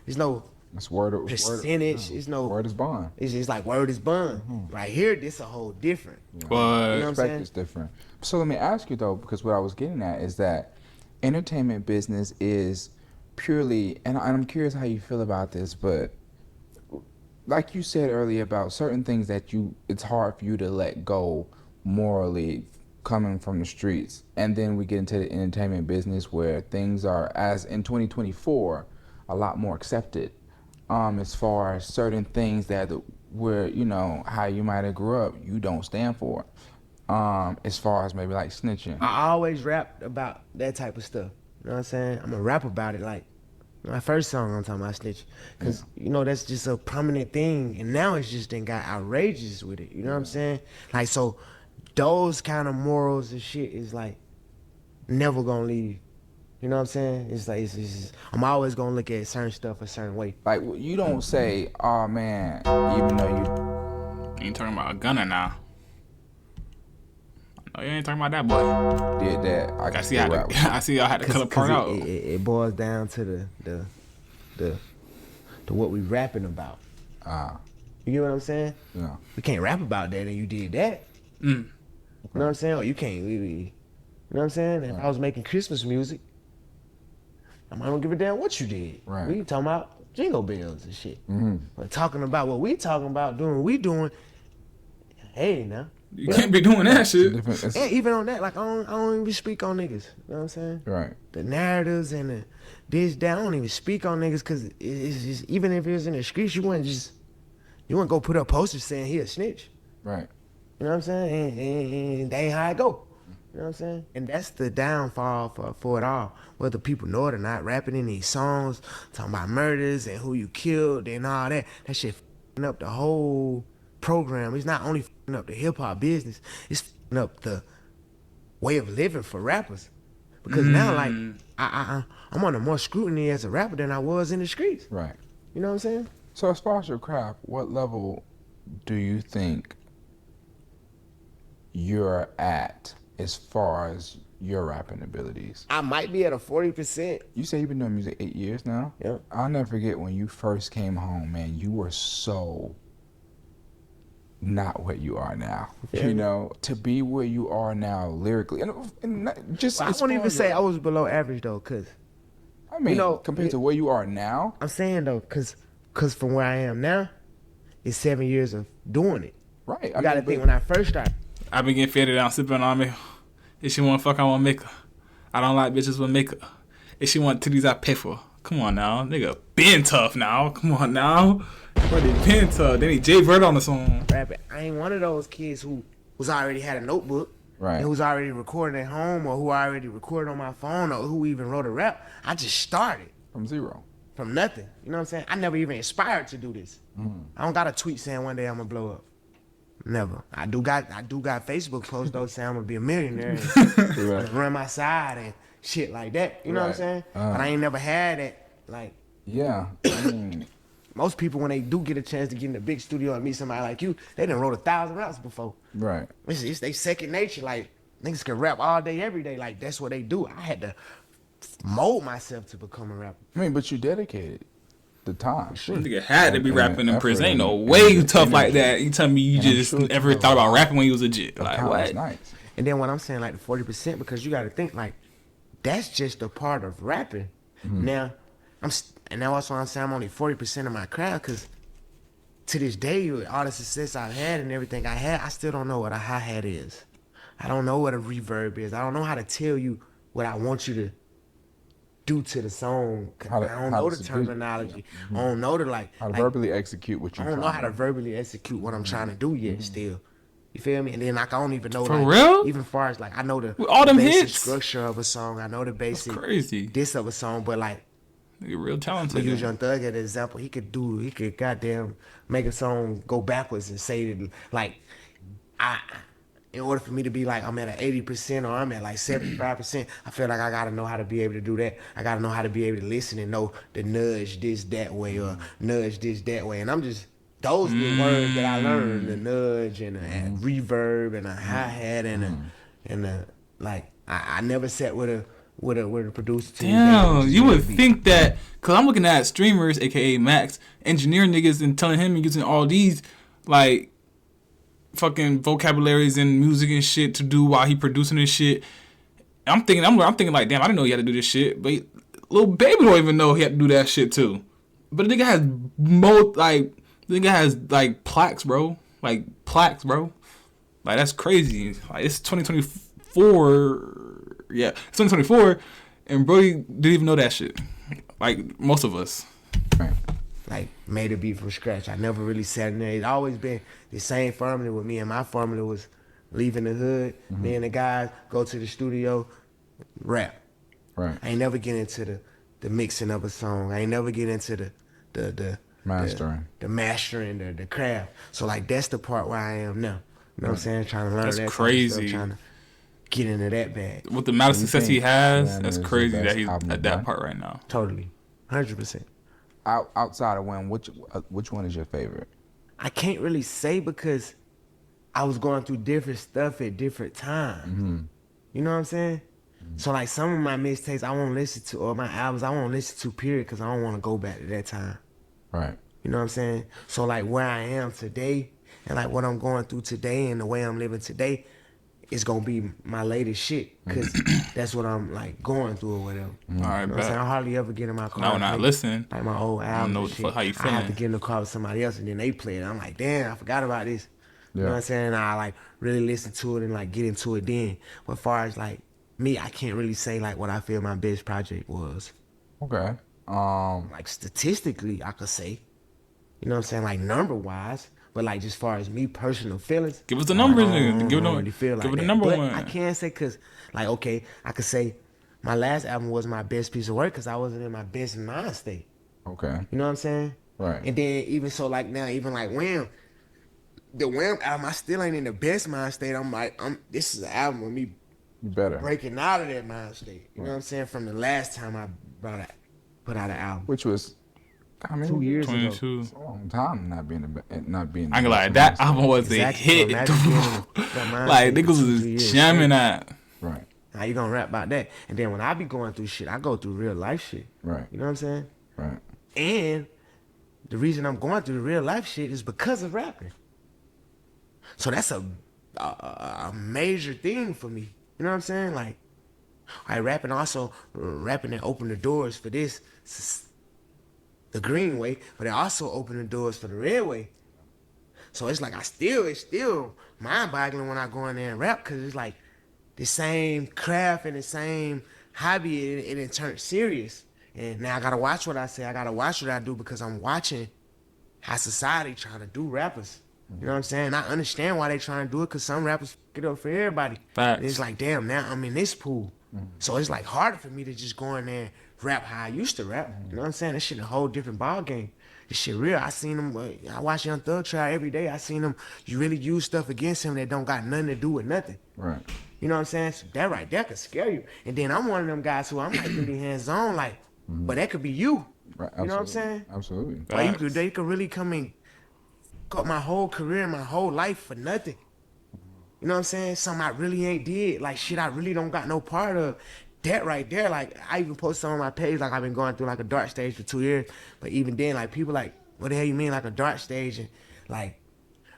There's no It's word percentage. It's no word is bond. It's just like word is bond. Right here, this a whole different. But You know what I'm Respect saying? is different. So let me ask you though, because what I was getting at is that entertainment business is purely, and I'm curious how you feel about this, but like you said earlier about certain things that it's hard for you to let go morally coming from the streets, and then we get into the entertainment business where things are, as in 2024, a lot more accepted, as far as certain things that where how you might have grew up, you don't stand for, as far as maybe like snitching. I always rapped about that type of stuff. You know what I'm saying? I'm gonna rap about it. Like my first song, I'm talking about snitch, cause that's just a prominent thing, and now it's just then got outrageous with it. You know what I'm saying? Like, so those kind of morals and shit is like never gonna leave. You know what I'm saying? It's like it's just, I'm always gonna look at certain stuff a certain way. Like you don't say, "Oh man," even though you ain't talking about a gunner now. No, you ain't talking about that boy. you did that. I I see how I see y'all had to cut a part out. It boils down to the what we rapping about. You get what I'm saying? Yeah. We can't rap about that and you did that. You know what I'm saying? Or you can't really, you know what I'm saying? If I was making Christmas music, I don't give a damn what you did. Right. We talking about jingle bells and shit. But talking about what we talking about, doing what we doing, hey now. You can't be doing that shit. Different. And even on that, like I don't even speak on niggas. You know what I'm saying? Right. The narratives and the this, that, I don't even speak on niggas because it's just, even if it was in the streets, you wouldn't go put up posters saying he a snitch. Right. You know what I'm saying? And that ain't how it go. You know what I'm saying? And that's the downfall for it all. Whether people know it or not, rapping in these songs, talking about murders and who you killed and all that. That shit f***ing up the whole program. It's not only f***ing up the hip-hop business, it's f***ing up the way of living for rappers. Because now, like, I'm under more scrutiny as a rapper than I was in the streets. Right. You know what I'm saying? So as far as your craft, what level do you think you're at as far as your rapping abilities? I might be at a 40%. You say you've been doing music 8 years now? Yeah. I'll never forget when you first came home, man, you were so not what you are now. Yeah. You know, to be where you are now lyrically. And not just I as won't far even as say I was below average, though, because I mean, you know, compared to where you are now. I'm saying, though, because from where I am now, it's 7 years of doing it. Right. You got to think, when I first started, I been getting faded down, sipping on me. If she want to fuck, I want to make her. I don't like bitches with makeup. If she want titties, I pay for her. Come on now, nigga, been tough now. Come on now, brother, been tough. Then he Jay Vert on the song. rapping, I ain't one of those kids who was already had a notebook. Right. And who's already recording at home, or who already recorded on my phone, or who even wrote a rap. I just started From zero. from nothing. You know what I'm saying? I never even aspired to do this. I don't got a tweet saying one day I'm gonna blow up. Never. I do got Facebook posts though saying I'm gonna be a millionaire and run my side and shit like that. You know what I'm Right. saying? But I ain't never had that. Like, Yeah. I mean, most people, when they do get a chance to get in a big studio and meet somebody like you, they done wrote 1,000 raps before. right. It's they second nature. Like, niggas can rap all day, every day. Like, that's what they do. I had to mold myself to become a rapper. I mean, but you dedicated the time. Nigga had to be And rapping in effort prison. Ain't no and- way you and tough like energy. that. You tell me you And I'm just sure never you thought about know rapping when you was legit. Like Countless what? nights. And then when I'm saying like the 40%, because you got to think like that's just a part of rapping. Now and now that's why I'm saying I'm only 40% of my crowd, because to this day, with all the success I've had and everything I had, I still don't know what a hi-hat is. I don't know what a reverb is. I don't know how to tell you what I want you to do to the song. How to- I don't how know to the seduce- terminology. I don't know the How to like, verbally execute what you I don't know how to verbally execute what I'm trying to do yet still. You feel me? And then like I don't even know For like, real? even far as like I know the With all them basic hits? structure of a song. I know the That's basic crazy. this of a song, but like Nigga real to talented. use Young Thug as an example, he could goddamn make a song go backwards and say that like in order for me to be like I'm at an 80% or I'm at like 75%, I feel like I gotta know how to be able to do that. I gotta know how to be able to listen and know to nudge this that way or nudge this that way. And I'm just those the words that I learned: the nudge and the reverb and a hi hat and the like. I never sat with a producer. Damn, you would think that, cause I'm looking at streamers, aka Max, engineer niggas, and telling him using all these like fucking vocabularies and music and shit to do while he producing this shit. I'm thinking like, damn, I didn't know he had to do this shit. But Lil Baby don't even know he had to do that shit too. But the nigga has plaques, bro. Like plaques, bro. Like that's crazy. Like it's 2024. Yeah, it's 2024, and Brody didn't even know that shit. Like most of us. Right. Like made a beat from scratch. I never really sat in there. It's always been the same formula with me, and my formula was leaving the hood. Me and the guys go to the studio, rap. Right. I ain't never get into the mixing of a song. I ain't never get into the Mastering. the mastering, the craft. So like that's the part where I am now. You know what I'm saying? Trying to learn That's that crazy. Trying to get into that bag. With the amount of success he has, that's is the crazy best that he's album, at that right? part right now. Totally. 100%. Outside of Wham, which one is your favorite? I can't really say because I was going through different stuff at different times. You know what I'm saying? So like some of my mixtapes I won't listen to, or my albums I won't listen to, period, because I don't want to go back to that time. Right. You know what I'm saying? So like where I am today and like what I'm going through today and the way I'm living today is gonna be my latest shit, because that's what I'm like going through or whatever. All right, You know what I'm saying? I bet. hardly ever get in my car. Now when and I play, listen, like my old album, know and what the shit. fuck- how you I have to feeling. get in the car with somebody else and then they play it. I'm like, damn, I forgot about this. You know Yeah. what I'm saying? I like really listen to it and like get into it then. But as far as like me, I can't really say like what I feel my best project was. Okay. Like statistically, I could say. You know what I'm saying? Like number wise. But like just far as me personal feelings, give us the numbers, I nigga. don't Give it really feel like give it that. a number but one. I can't say because like okay, I could say my last album was my best piece of work because I wasn't in my best mind state. Okay. You know what I'm saying? Right. And then even so, like now, even like Wham, the Wham album, I still ain't in the best mind state. I'm like, this is an album with me You better. breaking out of that mind state. You know what I'm saying? From the last time I put out an album, Which was, I mean, 2 years ago. 22. It's a long time not being. I ain't gonna lie, that album was Exactly. a hit. So imagine being in that mind Like state for niggas 2 was years jamming straight. that. Right. How you gonna rap about that? And then when I be going through shit, I go through real life shit. Right. You know what I'm saying? Right. And the reason I'm going through the real life shit is because of rapping. So that's a major thing for me. You know what I'm saying? Like rapping that opened the doors for this, the green way, but it also opened the doors for the red way. So it's like it's still mind-boggling when I go in there and rap, because it's like the same craft and the same hobby, it turned serious. And now I gotta watch what I say. I gotta watch what I do, because I'm watching how society trying to do rappers. You know what I'm saying? I understand why they trying to do it, because some rappers get up for everybody. Facts. And it's like, damn, now I'm in this pool. So it's like harder for me to just go in there and rap how I used to rap. You know what I'm saying? This shit a whole different ball game. This shit real. I seen him. I watch Young Thug try every day. I seen him. You really use stuff against him that don't got nothing to do with nothing. Right. You know what I'm saying? So that right there could scare you. And then I'm one of them guys who I'm like pretty hands on, like, but that could be you. Right. You know what I'm Absolutely. saying? Absolutely. Like they could really come and cut my whole career, my whole life for nothing. You know what I'm saying? Something I really ain't did. Like shit I really don't got no part of. That right there, like I even posted on my page, like I've been going through like a dark stage for 2 years. But even then, like people like, what the hell you mean like a dark stage? And like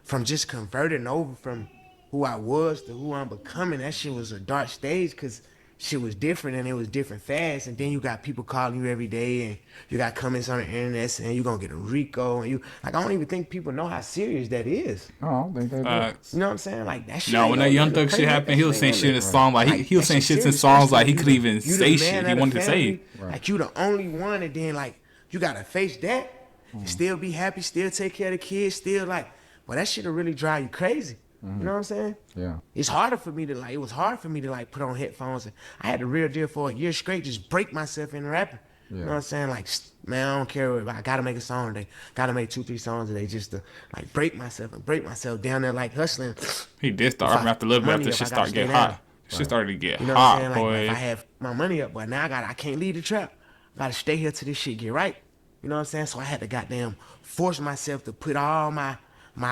from just converting over from who I was to who I'm becoming, that shit was a dark stage, because shit was different and it was different fast. And then you got people calling you every day, and you got comments on the internet saying you gonna get a RICO, and you like, I don't even think people know how serious that is. No, I don't think they do. You know what I'm saying? Like that shit. No, ain't when no- that Young the Thug shit crazy- happened, he was that saying shit shit in ain't his no- song like he was that saying shit shit in serious, songs like he especially could you even the say man shit of he the wanted to family. say. Like you the only one, and then like you gotta face that, and still be happy, still take care of the kids, still like, well, that shit'll really drive you crazy. You know what I'm saying? Yeah. It's harder for me to like. It was hard for me to like put on headphones. And I had the real deal for a year straight, just break myself in rapping. You know what I'm saying? Like, man, I don't care if I gotta make a song today. Gotta make 2-3 songs today just to like break myself down there like hustling. He did start rapping after a little bit after shit started getting hot. Shit started to get You know what I'm hot, saying? Like, boy. if I have my money up, but now I can't leave the trap. I gotta stay here till this shit get right. You know what I'm saying? So I had to goddamn force myself to put all my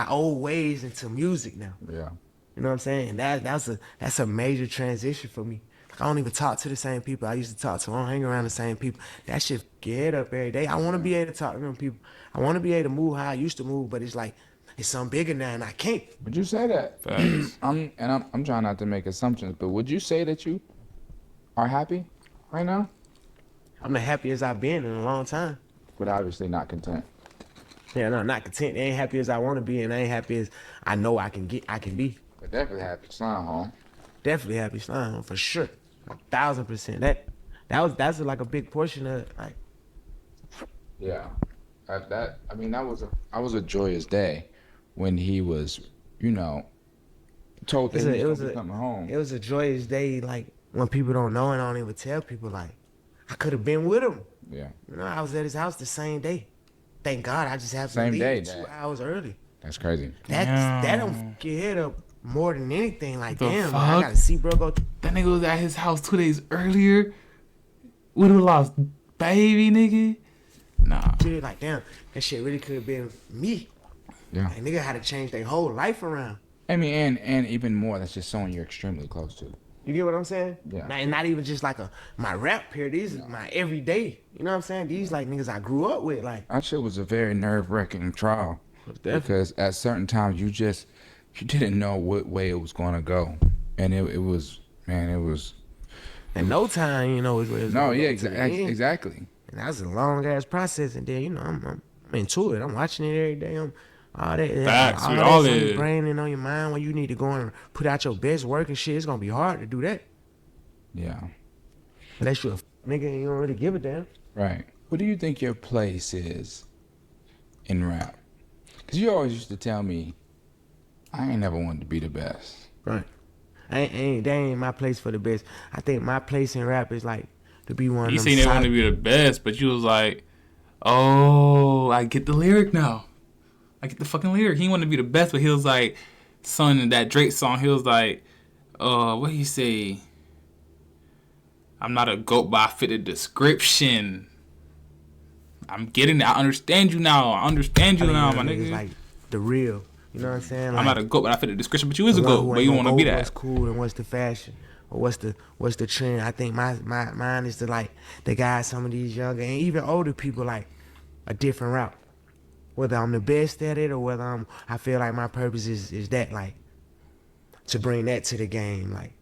old ways into music now. Yeah. You know what I'm saying? And that's a major transition for me. Like, I don't even talk to the same people I used to talk to. I don't hang around the same people. That shit get up every day. I want to be able to talk to them people. I want to be able to move how I used to move, but it's like it's something bigger now, and I can't. Would you say that? Facts. I'm trying not to make assumptions, but would you say that you are happy right now? I'm the happiest I've been in a long time. But obviously not content. Yeah, no, not content. I ain't happy as I want to be, and I ain't happy as I know I can be. But definitely happy. Slime home. Definitely happy slime for sure, 1,000%. That's like a big portion of it. Like, Yeah. That was a joyous day when he was, told that he was coming home. It was a joyous day, like when people don't know and I don't even tell people. Like, I could have been with him. Yeah. You know, I was at his house the same day. Thank God I just happened Same to day, leave 2 Dad. hours early. That's crazy. That don't fuck your head up more than anything. Like, The damn, fuck? I gotta see bro go. That nigga was at his house 2 days earlier. Would have lost baby, nigga. Nah. Like, damn, that shit really could have been me. Yeah. Like, nigga had to change their whole life around. I mean, and even more, that's just someone you're extremely close to. You get what I'm saying? Yeah. Not even just like my rap peer. These is my everyday. You know what I'm saying? These like niggas I grew up with. Like, That shit was a very nerve-wracking trial. Definitely. Because at certain times you didn't know what way it was going to go. And it was. in no time, you know, is where it's No, gonna yeah, go to the end. exactly. And that was a long ass process. And then, you know, I'm into it. I'm watching it every day. I'm all that. Facts, we all all that's on is. your brain and on your mind when you need to go and put out your best work and shit. It's gonna be hard to do that. Yeah. Unless you're a nigga and you don't really give a damn. Right. What do you think your place is in rap? Because you always used to tell me, I ain't never wanted to be the best. Right. That ain't my place for the best. I think my place in rap is like to be one You of them seen they want solid- to be the best, but you was like, oh, I get the lyric now. I get the fucking lyric. He wanted to be the best, but he was like, son, in that Drake song, he was like, what he say? I'm not a goat, but I fit the description. I'm getting it. I understand you now. I understand you now, my It's nigga. like the real. You know what I'm saying? I'm Like, not a goat, but I fit the description. But you is a the one goat, who but ain't you gonna want to be go What's that. cool and what's the fashion or what's the trend? I think mine is the guys, some of these younger and even older people like a different route. Whether I'm the best at it or whether I feel like my purpose is that like to bring that to the game. Like,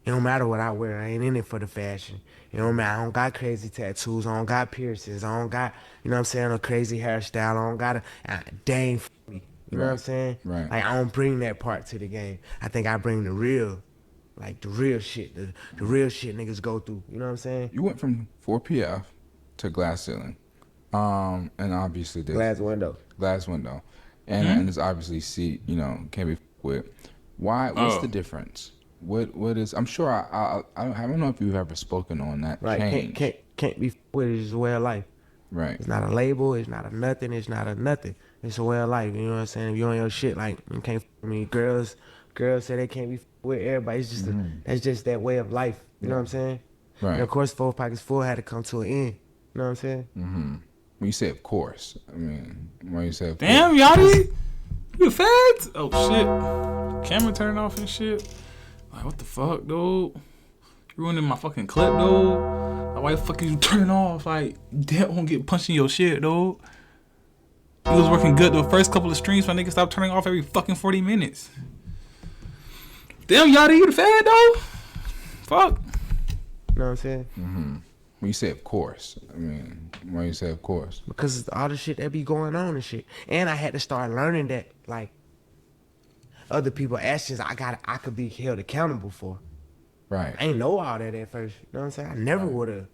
it don't matter what I wear. I ain't in it for the fashion. You know what I mean? I don't got crazy tattoos. I don't got piercings. I don't got, you know what I'm saying, a crazy hairstyle. I don't got dang f me. You know what I'm saying? Right. Like, I don't bring that part to the game. I think I bring the real, like the real shit. The real shit niggas go through. You know what I'm saying? You went from 4PF to Glass Ceiling. And obviously this Glass window. Glass Window. And it's obviously can't be with. Why? What's Oh. the difference? What is? I'm sure I don't know if you've ever spoken on that Right. change. Can't be with it. It's a way of life. Right. It's not a label. It's not a nothing. It's not a nothing. It's a way of life. You know what I'm saying? If you on your shit, like, you can't. I mean, girls say they can't be with everybody. It's just that's just that way of life. You know what I'm saying? Right. And of course, 4 Pockets Full had to come to an end. You know what I'm saying? When you say of course, I mean when you say of Damn, course. Yachty, you feds? Oh shit, camera turned off and shit. Like, what the fuck, dude? You ruining my fucking clip, dude. Like, why the fuck is you turning off? Like, that won't get punched in your shit, dude. It was working good the first couple of streams. My nigga stopped turning off every fucking 40 minutes. Damn, Yachty, you the fed, though? Fuck. You know what I'm saying? When you say of course, I mean when you say of course. Because it's all the shit that be going on and shit. And I had to start learning that, like, other people's actions I could be held accountable for. Right. I ain't know all that at first. You know what I'm saying? I never would have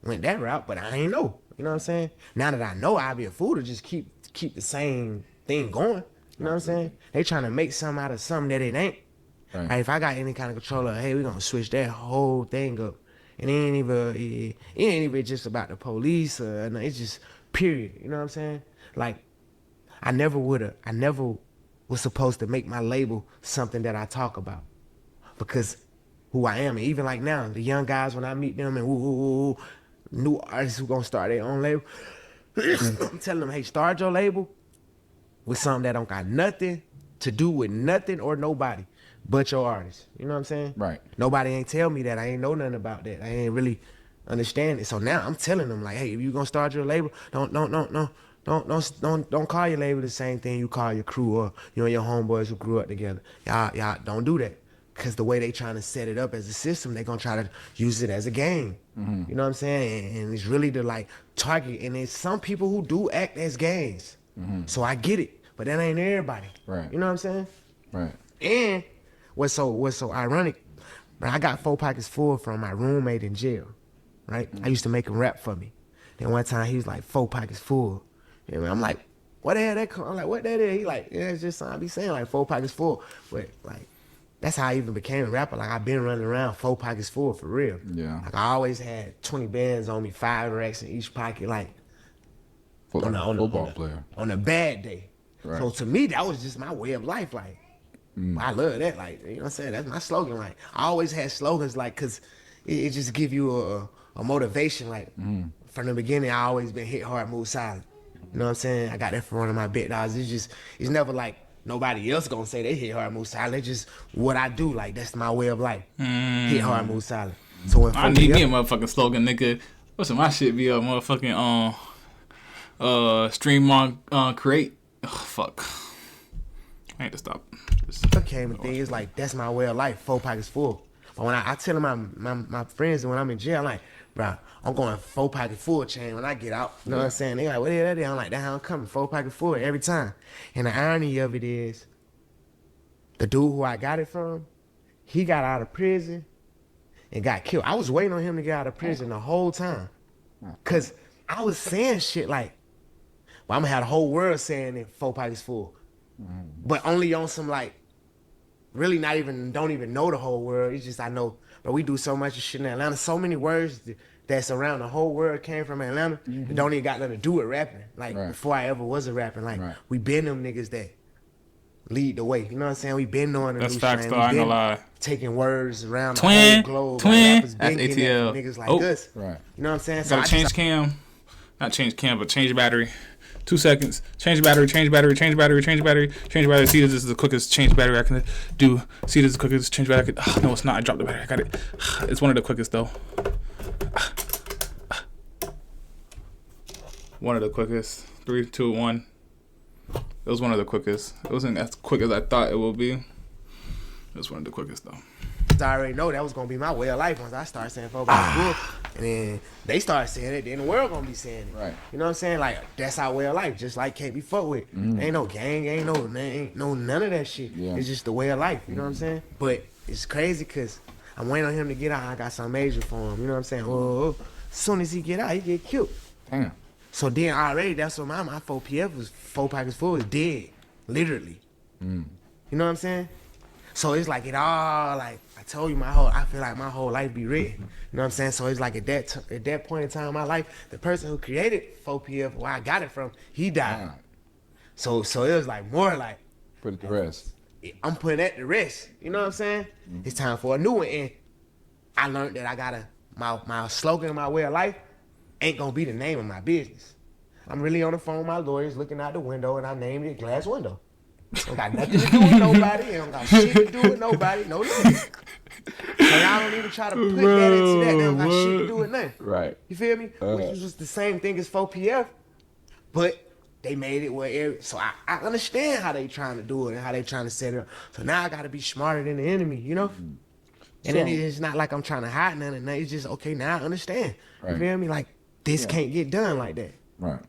went that route, but I ain't know. You know what I'm saying? Now that I know, I'd be a fool to just keep the same thing going. You know what I'm saying? They trying to make something out of something that it ain't. Right. Like, if I got any kind of control of, hey, we're gonna switch that whole thing up And it ain't even just about the police. No, it's just period. You know what I'm saying? Like, I never was supposed to make my label something that I talk about. Because who I am, and even like now, the young guys, when I meet them and new artists who gonna start their own label, I'm telling them, hey, start your label with something that don't got nothing to do with nothing or nobody but your artist. You know what I'm saying? Right. Nobody ain't tell me that. I ain't know nothing about that. I ain't really understand it. So now I'm telling them, like, hey, if you gonna start your label, don't call your label the same thing you call your crew or you and your homeboys who grew up together. Y'all don't do that. Cause the way they trying to set it up as a system, they gonna try to use it as a game. Mm-hmm. You know what I'm saying? And it's really to like target. And there's some people who do act as gangs. Mm-hmm. So I get it, but that ain't everybody. Right. You know what I'm saying? Right. And what's so ironic, I got 4 pockets full from my roommate in jail. Right? Mm-hmm. I used to make him rap for me. Then one time he was like 4 pockets full. And I'm like, what the hell that come? I'm like, what that is? He like, yeah, it's just something I be saying, like 4 pockets full. But like, that's how I even became a rapper. Like, I've been running around 4 pockets full for real. Yeah. Like, I always had 20 bands on me, 5 racks in each pocket, like football player. On a bad day. Right. So to me, that was just my way of life. Like, I love that. Like, you know what I'm saying? That's my slogan. Like, I always had slogans, like, cause it just give you a motivation. Like, from the beginning, I always been hit hard, move silent. You know what I'm saying? I got that from one of my big dogs. It's never like nobody else gonna say they hit hard, move silent. It's just what I do. Like, that's my way of life. Hit hard, move silent. So when I need me a motherfucking slogan, nigga. What's my shit be a motherfucking stream on create. Oh, fuck. I need to stop. Okay, the thing is like that's my way of life. 4 pockets full. But when I tell my friends, and when I'm in jail, I'm like, bro, I'm going 4 pocket full chain when I get out. You know what I'm saying? They like, what is that? I'm like, that's how I'm coming. 4 pocket full every time. And the irony of it is, the dude who I got it from, he got out of prison and got killed. I was waiting on him to get out of prison the whole time. Cause I was saying shit like, well, I'm gonna have the whole world saying it 4 pockets full. But only on some like, really don't even know the whole world. It's just I know, but we do so much of shit in Atlanta. So many words that's around the whole world came from Atlanta. It don't even got nothing to do with rapping. Like before I ever was a rapper, like we been them niggas that lead the way. You know what I'm saying? We been knowing the that's new facts, strain. though. I ain't gonna lie. Taking words around Twin, the whole globe. twin. Like That's ATL. Niggas like Oh. us. Right. You know what I'm saying? Gotta change cam. Not change cam, but change battery. 2 seconds. Change battery, change battery, change battery, change battery, change battery. See, this is the quickest change battery I can do. See, this is the quickest change battery I can. No, it's not. I dropped the battery. I got it. It's one of the quickest, though. One of the quickest. 3, 2, 1. It was one of the quickest. It wasn't as quick as I thought it would be. It was one of the quickest, though. I already know that was gonna be my way of life once I started saying 4 pockets full. And then they started saying it, then the world gonna be saying it. Right. You know what I'm saying? Like, that's our way of life, just like can't be fucked with. Ain't no gang, ain't no none of that shit. Yeah. It's just the way of life, you know what I'm saying? But it's crazy because I'm waiting on him to get out. I got some major for him, you know what I'm saying? As soon as he get out, he get killed. Damn. So then already, that's what my 4 PF was, 4 pockets full was dead, literally. You know what I'm saying? So it's like it all, like I told you, I feel like my whole life be written. You know what I'm saying? So it's like at that point in time in my life, the person who created 4PF, where I got it from, he died. So it was like more like, Put it to rest. I'm putting that to rest. You know what I'm saying? It's time for a new one. And I learned that my slogan, my way of life, ain't gonna be the name of my business. I'm really on the phone with my lawyers looking out the window, and I named it Glass Window. Don't got nothing to do with nobody. It don't got shit to do with nobody. No nothing. So y'all don't even try to put that into that. They don't got shit to do with nothing. Right. You feel me? Which was the same thing as 4PF, but they made it where so I understand how they trying to do it and how they trying to set it up. So now I got to be smarter than the enemy, you know? And then it's not like I'm trying to hide nothing. It's just, okay, now I understand. You feel me? Like, this can't get done like that. Right.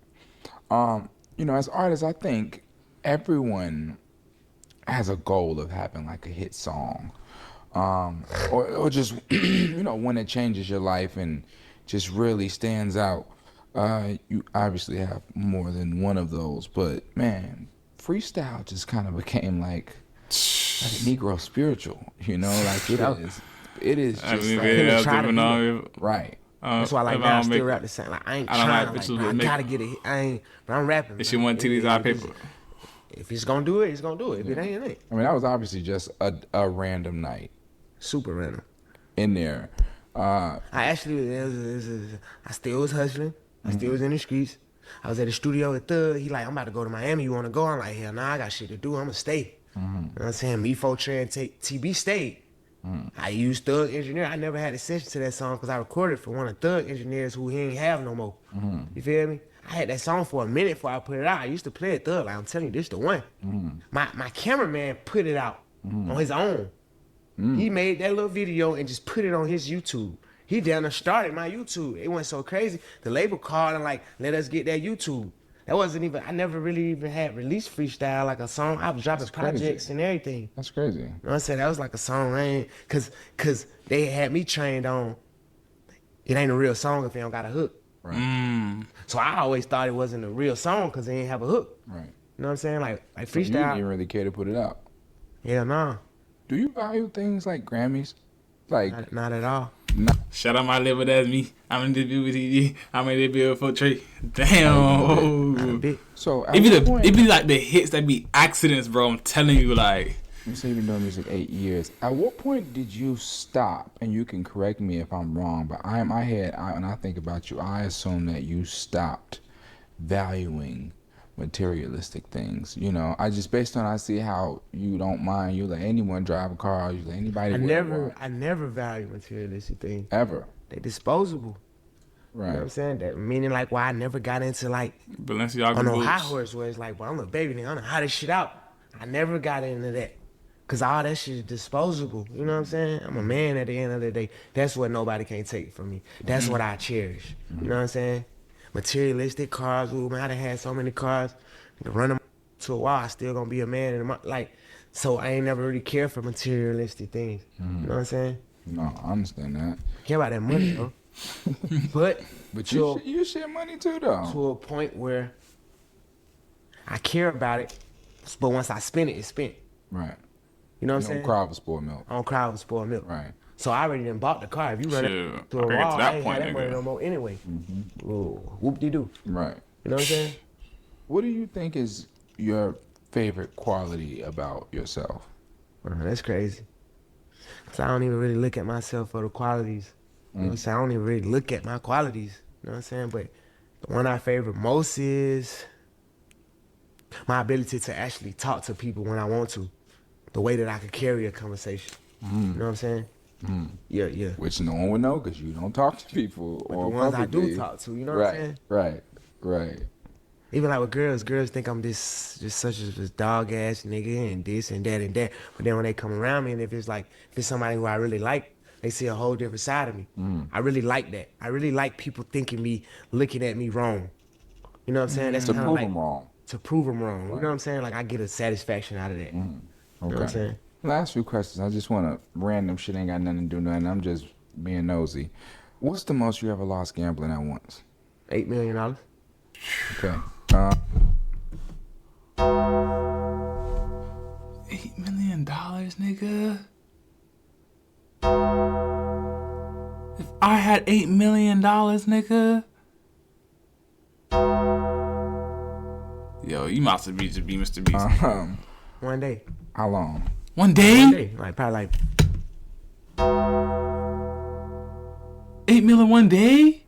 You know, as artists, I think everyone has a goal of having like a hit song, or just you know, one that changes your life and just really stands out. You obviously have more than one of those, but man, freestyle just kind of became like a Negro spiritual, you know, like it is. it is just I mean, like, yeah. yeah, try to even do though right. That's why like if now I don't still make- rap the same. Like I ain't I don't trying. like Like, bitches bro, I that make- gotta get it. I ain't. But I'm rapping. If she bro. want titties out of paper. If it's gonna do it, it's gonna do it. If it ain't, it ain't. I mean, that was obviously just a random night Super random. in there. I actually, I still was hustling. I still was in the streets. I was at the studio with Thug. He like, I'm about to go to Miami. You want to go? I'm like, hell nah, I got shit to do. I'm going to stay. You know what I'm saying? Me, Fortran, and TB stayed. I used Thug Engineer. I never had a session to that song because I recorded for one of Thug Engineers who he ain't have no more. You feel me? I had that song for a minute before I put it out. I used to play it Thug. Like, I'm telling you, this the one. My cameraman put it out on his own. He made that little video and just put it on his YouTube. He down there started my YouTube. It went so crazy. The label called and like, let us get that YouTube. That wasn't even, I never really even had released freestyle like a song. I was dropping projects and everything. That's crazy. You know what I'm saying? That was like a song, right? Cause they had me trained on, it ain't a real song if it don't got a hook. Right. So I always thought it wasn't a real song cause they didn't have a hook. Right. You know what I'm saying? Like So you didn't freestyle. even really care to put it out. Hell no, Do you value things like Grammys? Like, not at all. Shout out my label, that's me. I'm in the debut with TG. I'm in the debut for Trey. Not a Damn. bit. so at It be what point, it be like the hits that be accidents, bro. I'm telling you, like. you say you've been doing music 8 years. At what point did you stop? And you can correct me if I'm wrong, but when I think about you, I assume that you stopped valuing materialistic things. You know, I just based on I see how you don't mind. You let anyone drive a car. You let anybody. I never value materialistic things. ever. They disposable. You know what I'm Right. saying? That meaning like why I never got into like Balenciaga on no boots. high horse where it's like, well, I'm a baby nigga, I'm gonna hide this shit out. I never got into that. Cause all that shit is disposable. You know what I'm saying? I'm a man at the end of the day. That's what nobody can take from me. That's what I cherish. You know what I'm saying? Materialistic cars, ooh, man, I done had so many cars. Run them to a wall, I still gonna be a man. Like, so I ain't never really care for materialistic things. You know what I'm saying? No, I understand that. Care about that money, though. But But to, you share money too, though. to a point where I care about it, but once I spend it, it's spent. Right. You know what You I'm saying? don't cry for spoiled milk. I don't cry over spoiled milk. Right. So I already done bought the car. If you run Shit, it through I a figured to wall, that I ain't point, have that money nigga. no more anyway. Whoop-de-doo. Right. You know what I'm saying? What do you think is your favorite quality about yourself? That's crazy. Cause I don't even really look at myself for the qualities. You know what I'm saying? I don't even really look at my qualities. You know what I'm saying? But the one I favor most is my ability to actually talk to people when I want to. The way that I could carry a conversation. You know what I'm saying? Yeah, yeah. Which no one would know because you don't talk to people But or the ones I do publicly. talk to, you know what I'm saying? Right. Even like with girls think I'm this just such a this dog ass nigga and this and that and that. But then when they come around me and if it's somebody who I really like, they see a whole different side of me. I really like that. I really like people looking at me wrong. You know what I'm saying? That's To kinda prove like, them wrong. To prove them wrong. You know what I'm saying? Like I get a satisfaction out of that. You know what I'm saying? Last few questions. I just want to random shit. Ain't got nothing to do nothing. I'm just being nosy. What's the most you ever lost gambling at once? $8 million. Okay. $8 million, nigga. If I had $8 million, nigga. Yo, you must have just be Mr. Beast. One day. How long? One day? One day. Like probably like 8 million one day?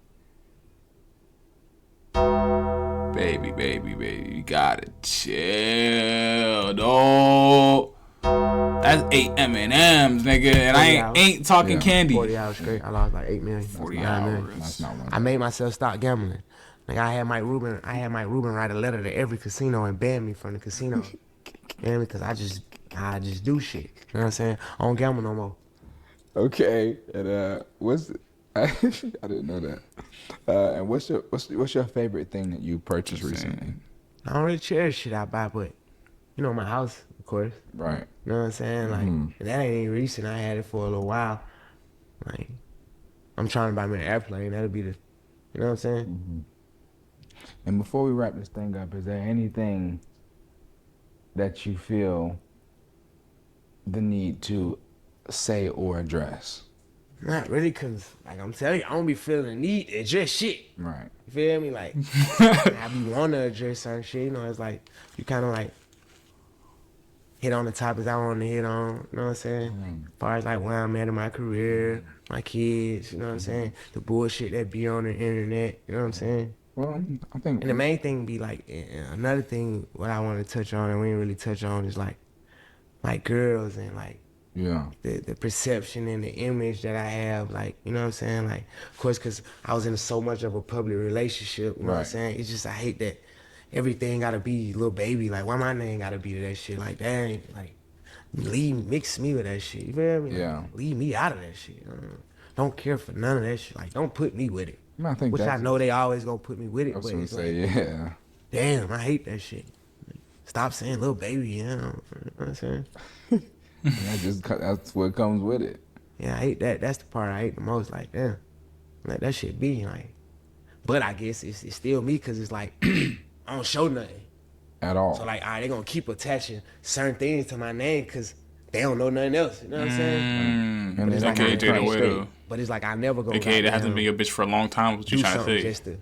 Baby, you gotta chill, dog. That's 8 M&Ms, nigga, and I ain't talking candy. 40 hours straight. I lost like $8 million. 40 9 million. hours. That's not one. I made myself stop gambling. Like I had Mike Rubin write a letter to every casino and ban me from the casino. You know, because I just do shit. You know what I'm saying? I don't gamble no more. Okay. And what's I didn't know that. And what's your favorite thing that you purchased recently? I don't really cherish shit I buy, but you know, my house, of course. Right. You know what I'm saying? Like and that ain't even recent. I had it for a little while. Like I'm trying to buy me an airplane. That'll be the, you know what I'm saying? And before we wrap this thing up, is there anything that you feel the need to say or address? Not really, cause like I'm telling you, I don't be feeling the need to address shit. Right. You feel me? Like I be wanna address certain shit. You know, it's like you kind of like hit on the topics I want to hit on. You know what I'm saying? As far as like where I'm at in my career, my kids. You know what I'm saying? The bullshit that be on the internet. You know what I'm saying? Well, I think. And the main thing be like another thing what I want to touch on and we didn't really touch on is like girls and like. Yeah. The perception and the image that I have, like, you know what I'm saying? Like, of course, because I was in so much of a public relationship, you know what I'm Right. saying? It's just, I hate that everything got to be little baby. Like, why my name got to be to that shit? Like, that ain't, like, mix me with that shit. You feel me? Like, Yeah. leave me out of that shit. Don't care for none of that shit. Like, don't put me with it. I think Which I that's. know they always gonna put me with it, I was but gonna it's say, like, yeah. damn, I hate that shit. Stop saying little baby, you know what I'm saying? That's what comes with it. Yeah, I hate that. That's the part I hate the most. Like, damn, like that shit be like. But I guess it's still me because it's like I don't show nothing. At all. So like, all right, they gonna keep attaching certain things to my name because they don't know nothing else. You know what I'm saying? And It's it's like, okay, I take it ain't away straight. though. But it's like I never go. AKA, that hasn't been your bitch for a long time. What you do trying to something say? just to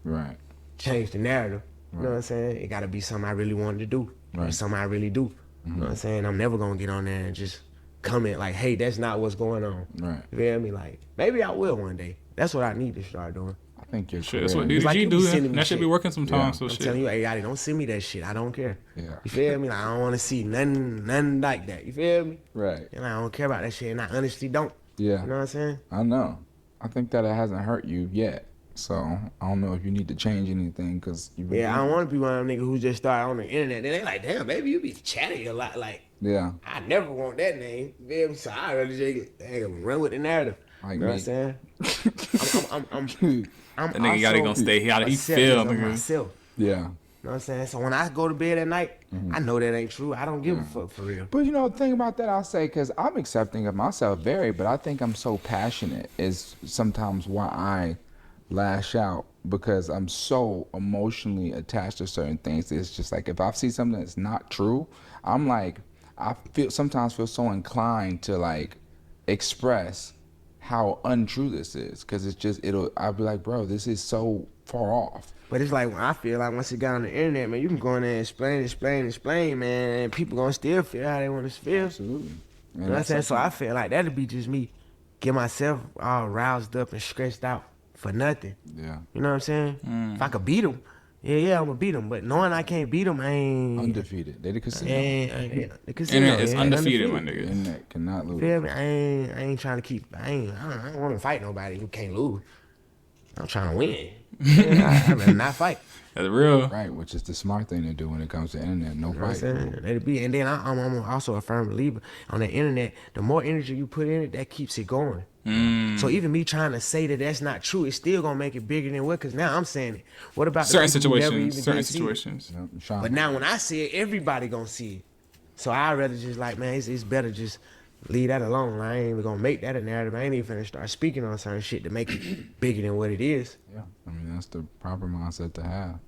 Right. change the narrative. You know what I'm saying? It gotta be something I really wanted to do. Or Right. something I really do. You know what I'm saying? I'm never gonna get on there and just comment like, hey, that's not what's going on. Right. You feel me? Like, maybe I will one day. That's what I need to start doing. I think you're Shit, that's what correct. DDG like you do. be sending me That should be shit. working sometimes. Yeah. So I'm telling shit. you, hey, Yachty, don't send me that shit. I don't care. Yeah. You feel me? Like, I don't want to see nothing like that. You feel me? Right. And I don't care about that shit, and I honestly don't. Yeah. You know what I'm saying? I know. I think that it hasn't hurt you yet. So I don't know if you need to change anything because you. Yeah, I don't want to be one of them niggas who just started on the internet. Then they like, damn, baby, you be chatting a lot. Like, Yeah. I never want that name. You feel me? So I rather just run with the narrative. Like You know what I'm me. saying? I'm That nigga Yachty gonna stay here. How he accepting feel, of nigga? myself. Yeah. You know what I'm saying? So when I go to bed at night, I know that ain't true. I don't give a fuck for real. But you know, the thing about that, I'll say, because I'm accepting of myself very, but I think I'm so passionate is sometimes why I lash out because I'm so emotionally attached to certain things. It's just like if I see something that's not true, I'm like, sometimes feel so inclined to like express how untrue this is because it's just, I'll be like, bro, this is so far off. But it's like, I feel like once it got on the internet, man, you can go in there and explain, man, and people gonna still feel how they want to feel. Absolutely. You know what I'm saying? So I feel like that'd be just me get myself all roused up and stressed out for nothing. Yeah. You know what I'm saying? If I could beat them, yeah, I'm gonna beat them. But knowing I can't beat them, I ain't. Undefeated. They the casino. The casino, Internet is yeah, undefeated, my The nigga. internet cannot lose. Feel me? I ain't trying to keep. I don't want to fight nobody who can't lose. I'm trying to win. I'd rather not fight. That's real. Right, which is the smart thing to do when it comes to internet. No You know what I'm fight. saying? Let it be. And then I'm also a firm believer on the internet. The more energy you put in it, that keeps it going. So even me trying to say that that's not true, it's still gonna make it bigger than what? Because now I'm saying it. What about the Certain people who never situations. even Certain did see it? situations. You know, Sean, But now when I see it, everybody gonna see it. So I'd rather just like, man, it's better just leave that alone. I ain't even gonna make that a narrative. I ain't even finna start speaking on certain shit to make it bigger than what it is. yeah, I mean that's the proper mindset to have.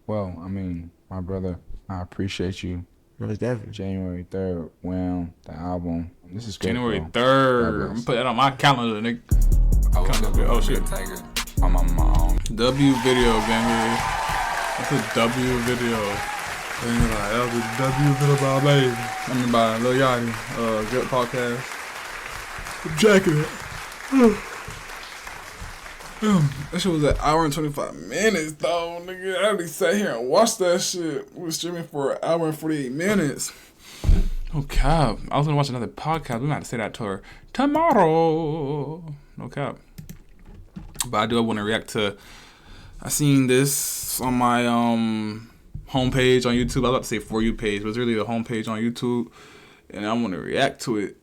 Well, I mean, my brother, I appreciate you. Most definitely. January 3rd, Wham, the album. This is great, January bro. 3rd. God I'm bless. gonna put that on my calendar, nigga. I woke up Oh, and shit. went Tiger. I'm on my own. W video, baby. That's a W video. And you're like, that was a W video by me. I mean, by Lil Yachty. Good podcast. I'm jacking it. That shit was an hour and 25 minutes, though, nigga. I already sat here and watched that shit. We was streaming for an hour and 48 minutes. No cap. I was gonna watch another podcast. We might have to say that to her tomorrow. No cap. But I do want to react to. I seen this on my homepage on YouTube. I was about to say For You page, but it's really the homepage on YouTube, and I want to react to it.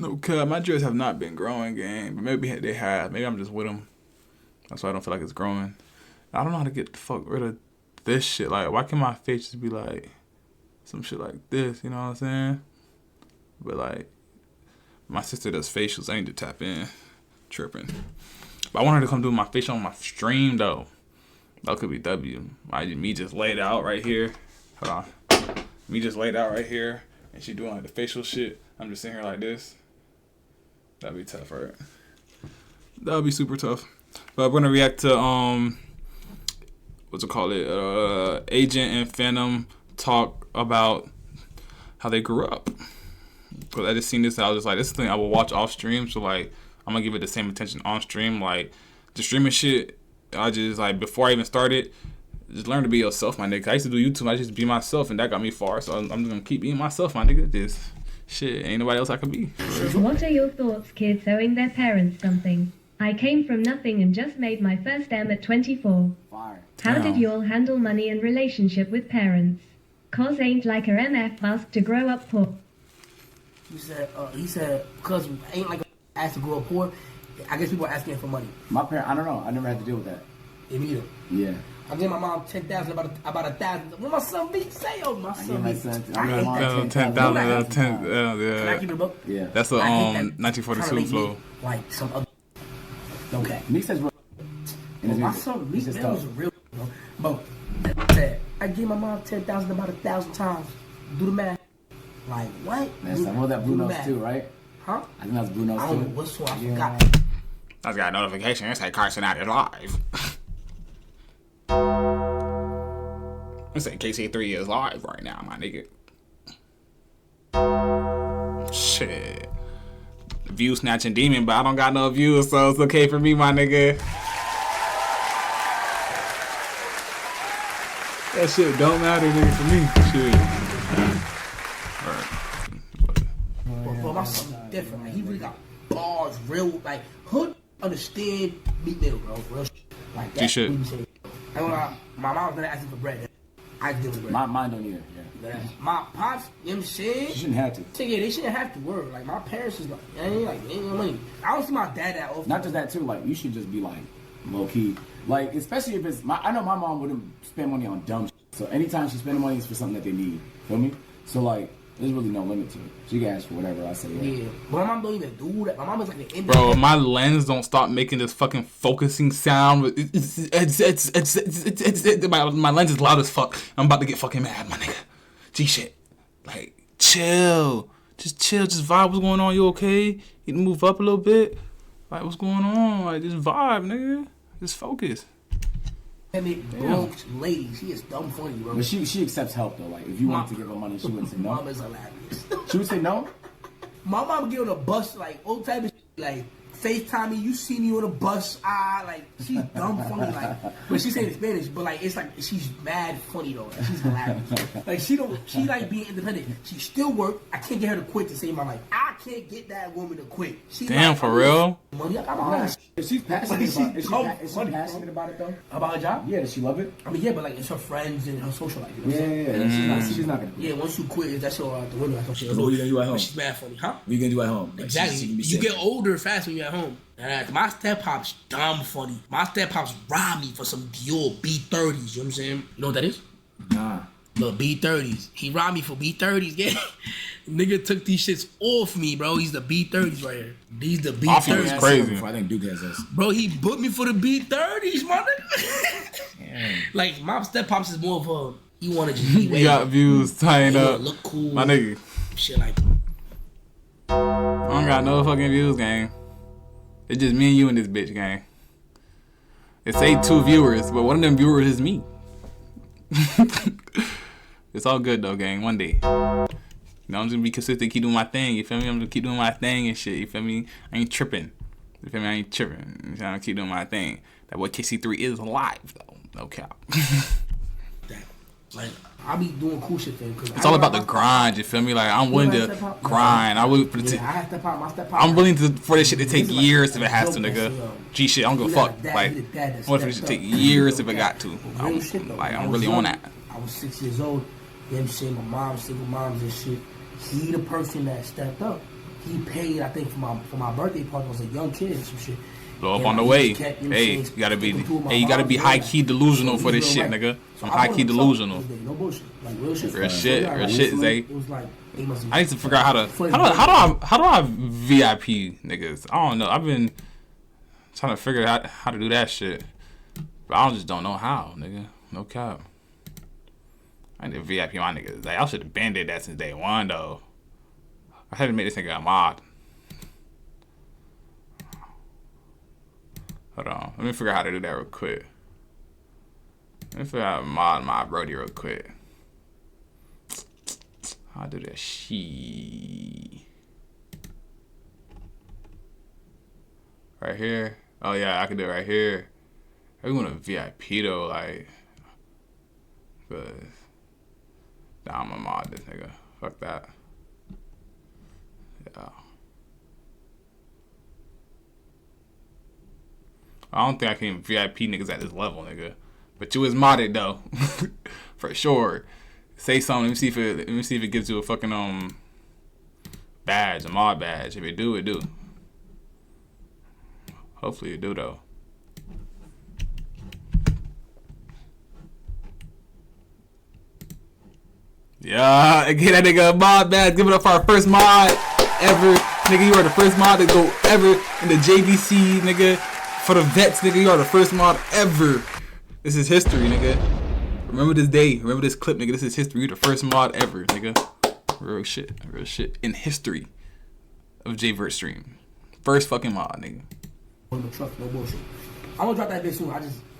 No cap, my dreads have not been growing, gang, but maybe they have. Maybe I'm just with them. That's why I don't feel like it's growing. I don't know how to get the fuck rid of this shit. Like, why can't my face just be like some shit like this? You know what I'm saying? But like, my sister does facials. I need to tap in. Tripping. But I want her to come do my facial on my stream though. That could be W. Me just laid out right here. Hold on. Me just laid out right here, and she doing like the facial shit. I'm just sitting here like this. That'd be tough, right? That'd be super tough. But we're gonna react to what's it called? Agent and Phantom talk about how they grew up. Cause I just seen this, and I was just like, this is the thing I will watch off stream. So like, I'm gonna give it the same attention on stream. Like, the streaming shit, I just like before I even started, just learn to be yourself, my nigga. I used to do YouTube, I just be myself, and that got me far. So I'm just gonna keep being myself, my nigga. Just shit, ain't nobody else I could be. What are your thoughts, kids owing their parents something? I came from nothing and just made my first M at 24. Fire. How Damn. did y'all handle money and relationship with parents? Cause ain't like a MF asked to grow up poor. He said, because ain't like asked to grow up poor. I guess people are asking for money. My parents, I don't know. I never had to deal with that. Yeah, me either. Yeah. I gave my mom 10,000, about 1,000. What my son be say? Oh, my I son gave my be. son. I I hate gave my that. mom 10,000, 10, Can I yeah. keep it a book? Yeah. That's the I hate that. 1942 Tryna make me flow. Like some other. Okay. Meek says real. In his My music. son, It's Meek, just man, was tough. real. But that said, I gave my mom 10,000 about 1,000 times. Do the math. Like what? That's some of that Blue Do the Notes math. too, right? Huh? I think that's Blue Notes I too. don't know what's one. I Yeah. forgot. I just got a notification. It say Carson out is live. It say KC3 is live right now, my nigga. Shit. View snatching demon, but I don't got no views, so it's okay for me, my nigga. That shit don't matter, nigga, for me. Shit. But my son different. Like, he really got bars, real, like, hood understand Meek Mill, bro. Real shit. Like, that's G-shit. what he say. I don't know, my mom was gonna ask me for bread. I just give her bread. Mine don't either. Yeah. My pops, you know what I'm saying? You shouldn't have to. Yeah, they shouldn't have to work. Like, my parents is like, they ain't no money. I don't see my dad that often. Not just that too. Like you should just be like low key. Like especially if it's. I know my mom wouldn't spend money on dumb shit. So anytime she spending money, it's for something that they need. Feel me? So like, there's really no limit to it. She can ask for whatever I say. Yeah, but my mom don't even do that. My mom is like an independent. Bro, my lens don't stop making this fucking focusing sound. My lens is loud as fuck. I'm about to get fucking mad, my nigga. G shit. Like, chill. Just chill. Just vibe. What's going on? You okay? You need to move up a little bit? Like, what's going on? Like, just vibe, nigga. Just focus. Broke lady, she is dumb funny, bro. But she accepts help though. Like if you wanted to give her money, she wouldn't say My no. mom is hilarious. She would say no. My mom give her a bus, like, all type of shit, like, FaceTime me, you see me on a bus, like, she's dumb funny, like, but she say it in Spanish, but, like, it's like, she's mad funny, though, like, she's hilarious. Like, she like being independent. She still work. I can't get her to quit to save my life. I can't get that woman to quit. She Damn, like, for real? Money, I got my own shit. If she's passionate about, is she Funny, passionate about it though? About her job? Yeah, does she love it? I mean, yeah, but, like, it's her friends and her social life, you know what I'm Yeah, saying? she's not gonna. Yeah, once you quit, that's all out the window. That's So what are you gonna do at home? But she's mad funny, huh? What are you gonna do at home? Like, Exactly. she can be You safe. get older fast when you're at home. And my step pop's dumb funny. My step pop's robbed me for some Dior B30s. You know what I'm saying? You know what that is? Nah. The B30s. He robbed me for B30s. Yeah. Nigga took these shits off me, bro. He's the B30s right here. These the Off you is B30s. crazy. I think Duke has this. Bro, he booked me for the B30s, my nigga. Like, my step pops is more of a, he wanna just be You got views tying he wanna up. look cool. My nigga. Shit like I don't got no fucking views, gang. It's just me and you in this bitch, gang. It say 2 viewers, but one of them viewers is me. It's all good though, gang. One day. You know, I'm just gonna be consistent, keep doing my thing. You feel me? I'm gonna keep doing my thing and shit. You feel me? I ain't tripping. You feel me? I ain't tripping. I'm trying to keep doing my thing. That boy KC3 is alive though. No cap. that. Like, I be doing cool shit then. It's all about the grind. You feel me? Like I'm willing to grind. I will. Yeah, I have step pop, my step pop. I'm willing to for this shit to take This is like years if it has to, joke nigga. that's, G shit, I don't give a He fuck. got a dad, Like, he the dad that I want for this shit to stepped take up. years if it got to. Real shit, though. Like, I I'm was really on young. that. I was 6 years old. You know what I'm saying? My mom, single moms and shit. He the person that stepped up. He paid, I think, for my birthday party. I was a young kid and some shit. Blow up And on the he way. just kept, you know what Hey, I'm you saying, gotta be. sticking to my Hey, you gotta mom, be yeah. high key delusional So for he this was shit, right. nigga. So I'm I high bought key him a truck delusional. those days, no bullshit. Like real shit. Real shit, So, real shit, Zay. It was like, he must have- I need to figure out how do I VIP niggas. I don't know. I've been trying to figure out how to do that shit, but I just don't know how, nigga. No cap. I need to VIP my niggas. Like, I should have been did that since day one though. I had to make this nigga a mod. Hold on. Let me figure out how to do that real quick. Let me figure out how to mod my Brody real quick. How do that? Right here. Oh yeah, I can do it right here. I want a VIP though, like. Cause nah, I'm gonna mod this nigga. Fuck that. Yeah. I don't think I can VIP niggas at this level, nigga. But you is modded though, for sure. Say something. Let me see if it gives you a fucking badge, a mod badge. If it do, it do. Hopefully it do though. Yeah, get that nigga a mod badge. Give it up for our first mod ever. Nigga, you are the first mod to go ever in the JVC, nigga. For the vets, nigga, you are the first mod ever. This is history, nigga. Remember this day. Remember this clip, nigga. This is history. You're the first mod ever, nigga. Real shit. Real shit. In history of JVert Stream. First fucking mod, nigga. No truck, no bullshit. I'm gonna drop that bitch soon.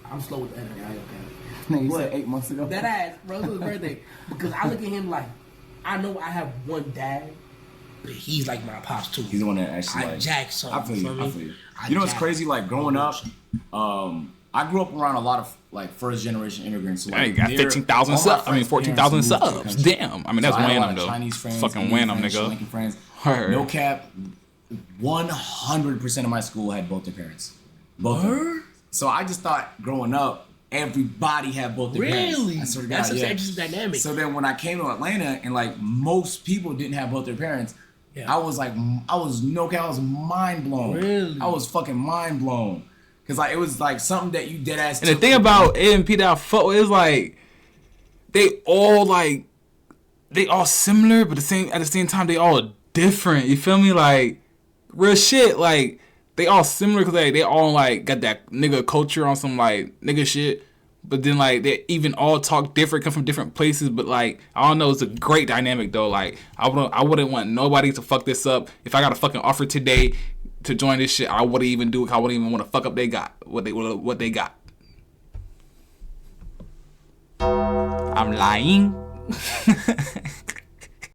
I'm slow with the editing. I okay. Nigga, you said 8 months ago. That ass, bro. It was his birthday. Because I look at him like, I know I have one dad, but he's like my pops too. He's the one that actually I like. jack something. I feel you. me? I feel you. You know what's crazy? Like growing up, I grew up around a lot of like first generation immigrants. So, Yeah, like, you got 15,000 subs. I mean, 14,000 subs. Damn. I mean, that's random though. Chinese friends, Fucking Indian random, friends, Sri nigga. Lankan friends. Heard. No cap. 100% of my school had both their parents. Both. of them. So I just thought growing up, everybody had both their parents. Really? I swear to God, That's such yeah. an interesting dynamic. So then when I came to Atlanta and like most people didn't have both their parents, Yeah. I was mind blown. Really? I was fucking mind blown. Cause like it was like something that you dead ass. And the thing about AMP that I fuck with is like they all similar, but at the same time they all different. You feel me? Like real shit. Like they all similar because they all like got that nigga culture on some like nigga shit. But then like they even all talk different, come from different places. But like I don't know, it's a great dynamic though. Like I wouldn't want nobody to fuck this up. If I got a fucking offer today to join this shit, I wouldn't even do it. I wouldn't even want to fuck up what they got. I'm lying.